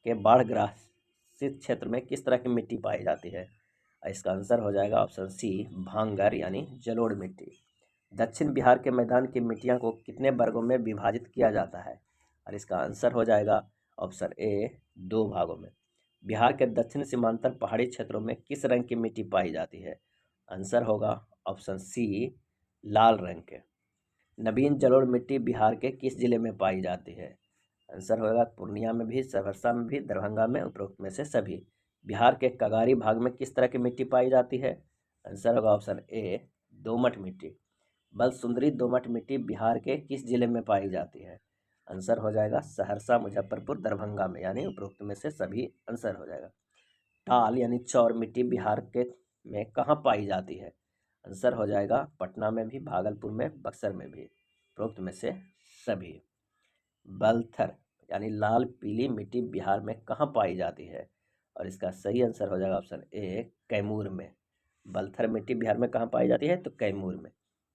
के बाढ़ग्रसित क्षेत्र में किस तरह की मिट्टी पाई जाती है? इसका आंसर हो जाएगा ऑप्शन सी भांगर यानी जलोढ़ मिट्टी। दक्षिण बिहार के मैदान की मिट्टियों को कितने वर्गों में विभाजित किया जाता है? और इसका आंसर हो जाएगा ऑप्शन ए 2 भागों में। बिहार के दक्षिण सीमांतर पहाड़ी क्षेत्रों में किस रंग की मिट्टी पाई जाती है? आंसर होगा ऑप्शन सी लाल रंग के। नवीन जलोढ़ मिट्टी बिहार के किस जिले में पाई जाती है? आंसर होगा पूर्णिया में भी, सहरसा में भी, दरभंगा में, उपरोक्त में से सभी। बिहार के कगारी भाग में किस तरह की मिट्टी पाई जाती है? आंसर होगा ऑप्शन ए दोमट मिट्टी। बलसुंदरी दोमट मिट्टी बिहार के किस जिले में पाई जाती है? आंसर हो जाएगा सहरसा, मुजफ्फरपुर, दरभंगा में, यानी उपरोक्त में से सभी आंसर हो जाएगा। टाल यानी चौर मिट्टी बिहार के में कहाँ पाई जाती है? आंसर हो जाएगा पटना में भी, भागलपुर में, बक्सर में भी, उपरोक्त में से सभी। बलथर यानी लाल पीली मिट्टी बिहार में कहाँ पाई जाती है? और इसका सही आंसर हो जाएगा ऑप्शन ए कैमूर में। बलथर मिट्टी बिहार में कहाँ पाई जाती है? तो कैमूर में।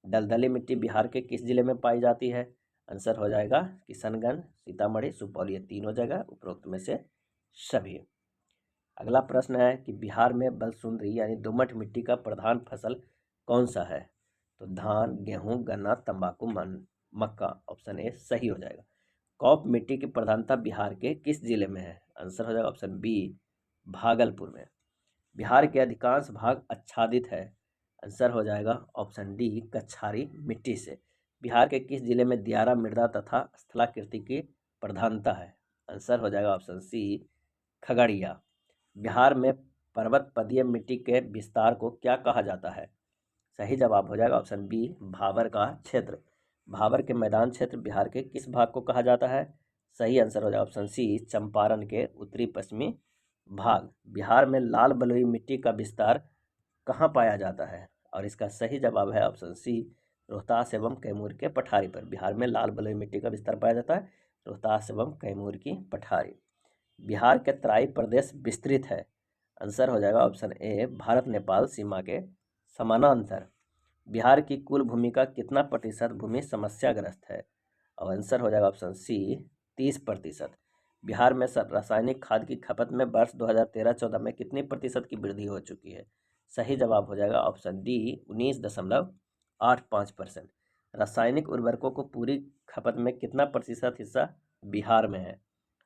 दलदली मिट्टी बिहार के किस जिले में पाई जाती है? आंसर हो जाएगा किशनगंज, सीतामढ़ी, सुपौल, ये तीनों जगह, उपरोक्त में से सभी। अगला प्रश्न है कि बिहार में बलसुंदरी यानी दोमट मिट्टी का प्रधान फसल कौन सा है? तो धान, गेहूं, गन्ना, तंबाकू, मक्का, ऑप्शन ए सही हो जाएगा। कॉप मिट्टी की प्रधानता बिहार के किस जिले में है? आंसर हो जाएगा ऑप्शन बी भागलपुर में। बिहार के अधिकांश भाग आच्छादित है। आंसर हो जाएगा ऑप्शन डी कछारी मिट्टी से। बिहार के किस जिले में दियारा मृदा तथा स्थलाकृति की प्रधानता है? आंसर हो जाएगा ऑप्शन सी खगड़िया। बिहार में पर्वत पदीय मिट्टी के विस्तार को क्या कहा जाता है? सही जवाब हो जाएगा ऑप्शन बी भाबर का क्षेत्र। भाबर के मैदान क्षेत्र बिहार के किस भाग को कहा जाता है? सही आंसर हो जाएगा ऑप्शन सी चंपारण के उत्तरी पश्चिमी भाग। बिहार में लाल बलुई मिट्टी का विस्तार कहाँ पाया जाता है? और इसका सही जवाब है ऑप्शन सी रोहतास एवं कैमूर के पठारी पर। बिहार में लाल बलुई मिट्टी का विस्तार पाया जाता है रोहतास एवं कैमूर की पठारी। बिहार के तराई प्रदेश विस्तृत है? आंसर हो जाएगा ऑप्शन ए भारत नेपाल सीमा के समानांतर। बिहार की कुल भूमि का कितना प्रतिशत भूमि समस्याग्रस्त है? और आंसर हो जाएगा ऑप्शन सी 30%। बिहार में रासायनिक खाद की खपत में वर्ष 2013-14 में कितनी प्रतिशत की वृद्धि हो चुकी है? सही जवाब हो जाएगा ऑप्शन डी 19.85%। रासायनिक उर्वरकों को पूरी खपत में कितना प्रतिशत हिस्सा बिहार में है?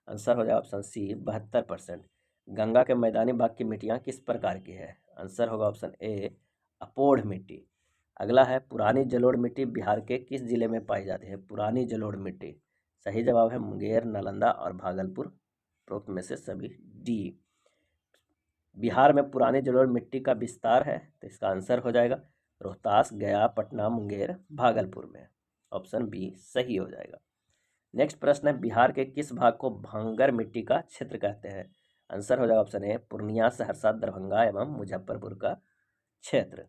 आंसर हो जाएगा ऑप्शन सी 72%। गंगा के मैदानी भाग की मिट्टियाँ किस प्रकार की है? आंसर होगा ऑप्शन ए अपोढ़ मिट्टी। अगला है पुरानी जलोढ़ मिट्टी बिहार के किस जिले में पाई जाती है? पुरानी जलोढ़ मिट्टी। सही जवाब है मुंगेर, नालंदा और भागलपुर, उपरोक्त में से सभी डी। बिहार में पुरानी जलोढ़ मिट्टी का विस्तार है तो इसका आंसर हो जाएगा रोहतास, गया, पटना, मुंगेर, भागलपुर में। ऑप्शन बी सही हो जाएगा। नेक्स्ट प्रश्न है बिहार के किस भाग को भांगर मिट्टी का क्षेत्र कहते हैं? आंसर हो जाएगा ऑप्शन ए पूर्णिया, सहरसा, दरभंगा एवं मुजफ्फरपुर का क्षेत्र।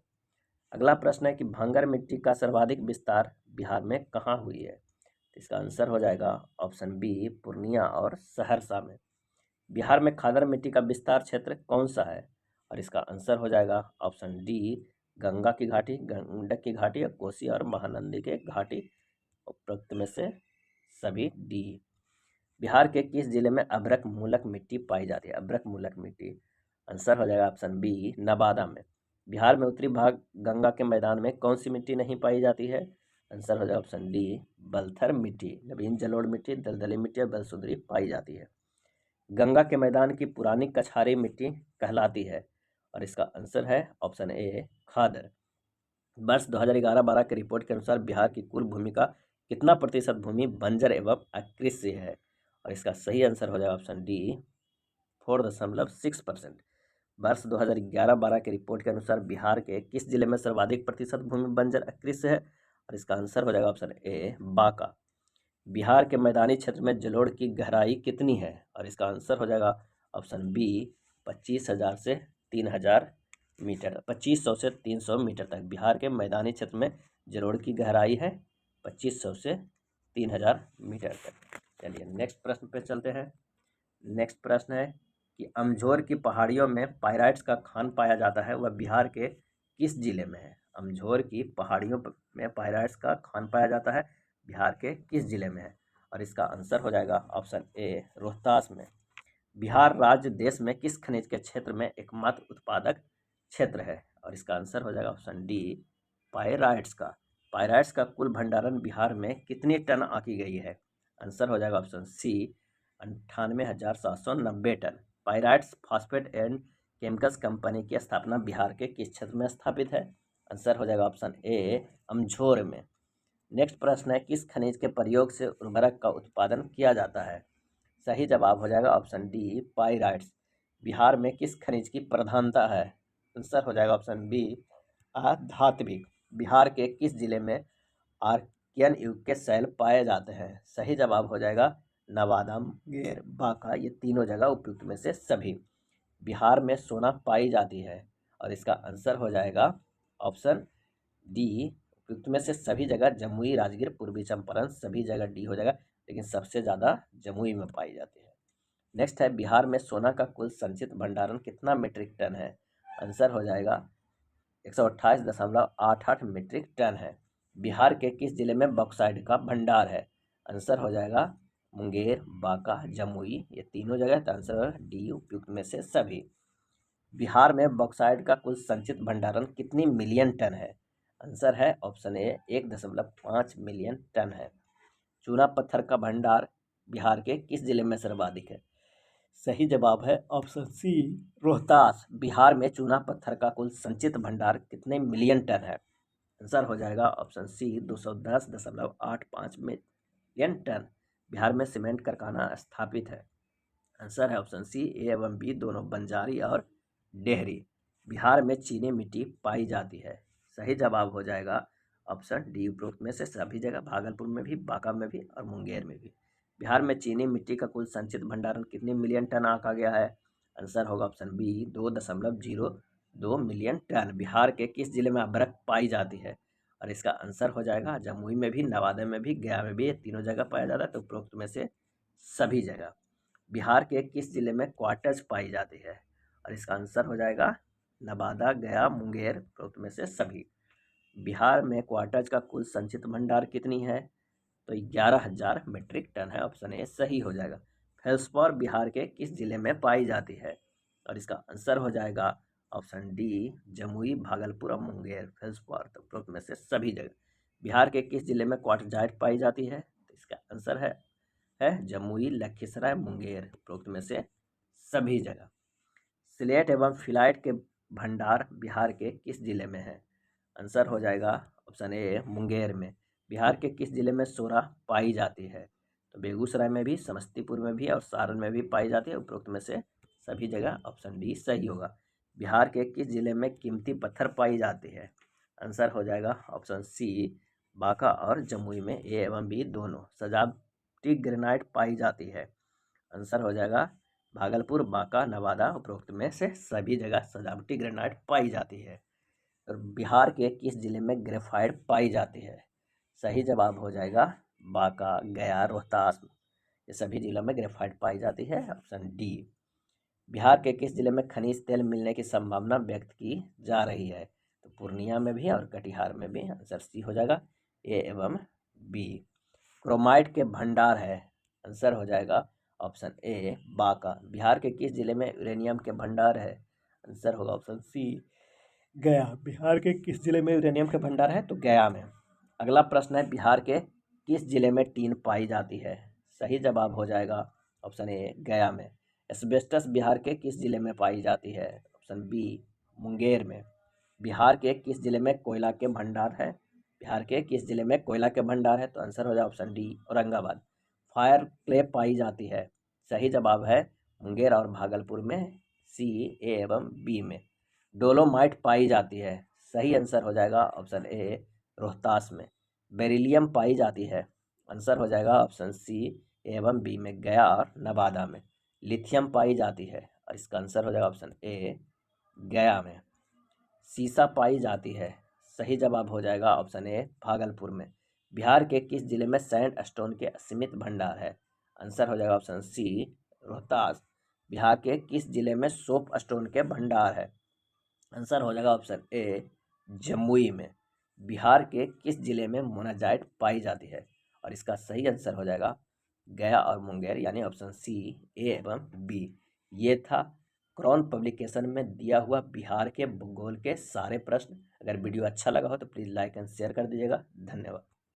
अगला प्रश्न है कि भांगर मिट्टी का सर्वाधिक विस्तार बिहार में कहाँ हुई है? तो इसका आंसर हो जाएगा ऑप्शन बी पूर्णिया और सहरसा में। बिहार में खादर मिट्टी का विस्तार क्षेत्र कौन सा है? और इसका आंसर हो जाएगा ऑप्शन डी गंगा की घाटी, गंडक की घाटी, कोसी और महानंदी के घाटी, उपरोक्त में से सभी डी। बिहार के किस जिले में अभ्रक मूलक मिट्टी पाई जाती है? अभ्रक मूलक मिट्टी। आंसर हो जाएगा ऑप्शन बी नवादा में। बिहार में उत्तरी भाग गंगा के मैदान में कौन सी मिट्टी नहीं पाई जाती है? आंसर हो जाएगा ऑप्शन डी बलथर मिट्टी। नवीन जलोढ़ मिट्टी, दलदली मिट्टी और बलसुंदरी पाई जाती है। गंगा के मैदान की पुरानी कछारी मिट्टी कहलाती है और इसका आंसर है ऑप्शन ए खादर। वर्ष 2011-12 की रिपोर्ट के अनुसार बिहार की कुल भूमि का कितना प्रतिशत भूमि बंजर एवं अकृषि है? और इसका सही आंसर हो जाएगा ऑप्शन डी 4.6%। वर्ष 2011-12 की रिपोर्ट के अनुसार बिहार के किस जिले में सर्वाधिक प्रतिशत भूमि बंजर अकृषि है? और इसका आंसर हो जाएगा ऑप्शन ए बांका। बिहार के मैदानी क्षेत्र में जलोढ़ की गहराई कितनी है? और इसका आंसर हो जाएगा ऑप्शन बी 25,000 से 3,000 मीटर, 2500 से 300 मीटर तक बिहार के मैदानी क्षेत्र में जलोढ़ की गहराई है 2500 से 3,000 मीटर तक। चलिए नेक्स्ट प्रश्न पे चलते हैं। नेक्स्ट प्रश्न है कि अमझोर की पहाड़ियों में पाइराइट्स का खान पाया जाता है, वह बिहार के किस जिले में है? अमझोर की पहाड़ियों में पाइराइट्स का खान पाया जाता है, बिहार के किस जिले में है? और इसका आंसर हो जाएगा ऑप्शन ए रोहतास में। बिहार राज्य देश में किस खनिज के क्षेत्र में एकमात्र उत्पादक क्षेत्र है? और इसका आंसर हो जाएगा ऑप्शन डी पाइराइट्स का। पाइराइट्स का कुल भंडारण बिहार में कितनी टन आकी गई है? आंसर हो जाएगा option C 98,790 ton. Pyrites phosphate and chemicals company की स्थापना बिहार के किस क्षेत्र में स्थापित है? आंसर हो जाएगा ऑप्शन ए अमझोर में। नेक्स्ट प्रश्न है किस खनिज के प्रयोग से उर्वरक का उत्पादन किया जाता है? सही जवाब हो जाएगा ऑप्शन डी पाइराइट्स। बिहार में किस खनिज की प्रधानता है? आंसर हो जाएगा ऑप्शन बी अधात्विक। बिहार के किस जिले में आर्कियन युग के शैल पाए जाते हैं? सही जवाब हो जाएगा नवादा, मुंगेर, बांका, ये तीनों जगह उपयुक्त में से सभी। बिहार में सोना पाई जाती है और इसका आंसर हो जाएगा ऑप्शन डी उपयुक्त में से सभी जगह जमुई, राजगीर, पूर्वी चंपारण, सभी जगह डी हो जाएगा, लेकिन सबसे ज़्यादा जमुई में पाई जाती है। नेक्स्ट है बिहार में सोना का कुल संचित भंडारण कितना मीट्रिक टन है? आंसर हो जाएगा 128.88 मीट्रिक टन है। बिहार के किस जिले में बॉक्साइट का भंडार है? आंसर हो जाएगा मुंगेर, बांका, जमुई, ये तीनों जगह। तो आंसर डी उपयुक्त में से सभी। बिहार में बॉक्साइट का कुल संचित भंडारण कितनी मिलियन टन है? आंसर है ऑप्शन ए 1.5 मिलियन टन है। चूना पत्थर का भंडार बिहार के किस जिले में सर्वाधिक है? सही जवाब है ऑप्शन सी रोहतास। बिहार में चूना पत्थर का कुल संचित भंडार कितने मिलियन टन है? आंसर हो जाएगा option C 210.85 million ton. Bihar में सीमेंट कारखाना स्थापित है? आंसर है ऑप्शन सी ए एवं बी दोनों, बंजारी और डेहरी। बिहार में चीनी मिट्टी पाई जाती है? सही जवाब हो जाएगा ऑप्शन डी, उपरोक्त में से सभी जगह, भागलपुर में भी, बांका में भी और मुंगेर में भी। बिहार में चीनी मिट्टी का कुल संचित भंडारण कितने मिलियन टन आंका गया है? आंसर होगा option B 2.02 million ton. Bihar के किस जिले में अभ्रक पाई जाती है? और इसका आंसर हो जाएगा जमुई में भी, नवादा में भी, गया में भी, ये तीनों जगह पाया जाता है, तो उपरोक्त में से सभी जगह। बिहार के किस जिले में क्वार्टज पाई जाती है? और इसका आंसर हो जाएगा नवादा, गया, मुंगेर, उपरोक्त में से सभी। बिहार में क्वार्टज का कुल संचित भंडार कितनी है? तो 11,000 मीट्रिक टन है, ऑप्शन ए सही हो जाएगा। फेल्सपार बिहार के किस जिले में पाई जाती है? और इसका आंसर हो जाएगा ऑप्शन डी, जमुई, भागलपुर और मुंगेर। फेल्सपार तो उपरोक्त में से सभी जगह। बिहार के किस जिले में क्वार्टजाइट पाई जाती है? तो इसका आंसर है जमुई, लखीसराय, मुंगेर, उपरोक्त में से सभी जगह। सिलेट एवं फिलाइट के भंडार बिहार के किस जिले में है? आंसर हो जाएगा ऑप्शन ए, मुंगेर में। बिहार के किस जिले में सोरा पाई जाती है? तो बेगूसराय में भी, समस्तीपुर में भी और सारण में भी पाई जाती है, उपरोक्त में से सभी जगह, ऑप्शन डी सही होगा। बिहार के किस जिले में कीमती पत्थर पाई जाती है? आंसर हो जाएगा ऑप्शन सी, बांका और जमुई में, ए एवं बी दोनों। सजावटी ग्रेनाइट पाई जाती है? आंसर हो जाएगा भागलपुर, बांका, नवादा, उपरोक्त में से सभी जगह सजावटी ग्रेनाइट पाई जाती है। और बिहार के किस जिले में ग्रेफाइट पाई जाती है? सही जवाब हो जाएगा बांका, गया, रोहतास, ये सभी जिलों में ग्रेफाइट पाई जाती है, ऑप्शन डी। बिहार के किस जिले में खनिज तेल मिलने की संभावना व्यक्त की जा रही है? तो पूर्णिया में भी और कटिहार में भी, आंसर सी हो जाएगा, ए एवं बी। क्रोमाइट के भंडार है? आंसर हो जाएगा ऑप्शन ए, बांका। बिहार के किस जिले में यूरेनियम के भंडार है? आंसर होगा ऑप्शन सी, गया। बिहार के किस जिले में यूरेनियम के भंडार है? तो गया में। अगला प्रश्न है, बिहार के किस जिले में टीन पाई जाती है? सही जवाब हो जाएगा ऑप्शन ए, गया में। एस्बेस्टस बिहार के किस जिले में पाई जाती है? ऑप्शन बी, मुंगेर में। बिहार के किस जिले में कोयला के भंडार है? बिहार के किस जिले में कोयला के भंडार है? तो आंसर हो जाए option D, Aurangabad. Fire clay पाई जाती है? सही जवाब है मुंगेर और भागलपुर में, सी, ए एवं बी में। डोलोमाइट पाई जाती है? सही आंसर हो जाएगा ऑप्शन ए, रोहतास में। बेरिलियम पाई जाती है? आंसर हो जाएगा ऑप्शन सी एवं बी में, गया और नवादा में। लिथियम पाई जाती है? और इसका आंसर हो जाएगा ऑप्शन ए, गया में। सीसा पाई जाती है? सही जवाब हो जाएगा ऑप्शन ए, भागलपुर में। बिहार के किस जिले में सैंड स्टोन के असीमित भंडार है? आंसर हो जाएगा ऑप्शन सी, रोहतास। बिहार के किस जिले में सोप स्टोन के भंडार है? आंसर हो जाएगा ऑप्शन ए, जमुई में। बिहार के किस जिले में मोनाजाइट पाई जाती है? और इसका सही आंसर हो जाएगा गया और मुंगेर, यानी ऑप्शन सी, ए एवं बी। ये था क्रॉन पब्लिकेशन में दिया हुआ बिहार के भूगोल के सारे प्रश्न। अगर वीडियो अच्छा लगा हो तो प्लीज़ लाइक एंड शेयर कर दीजिएगा। धन्यवाद।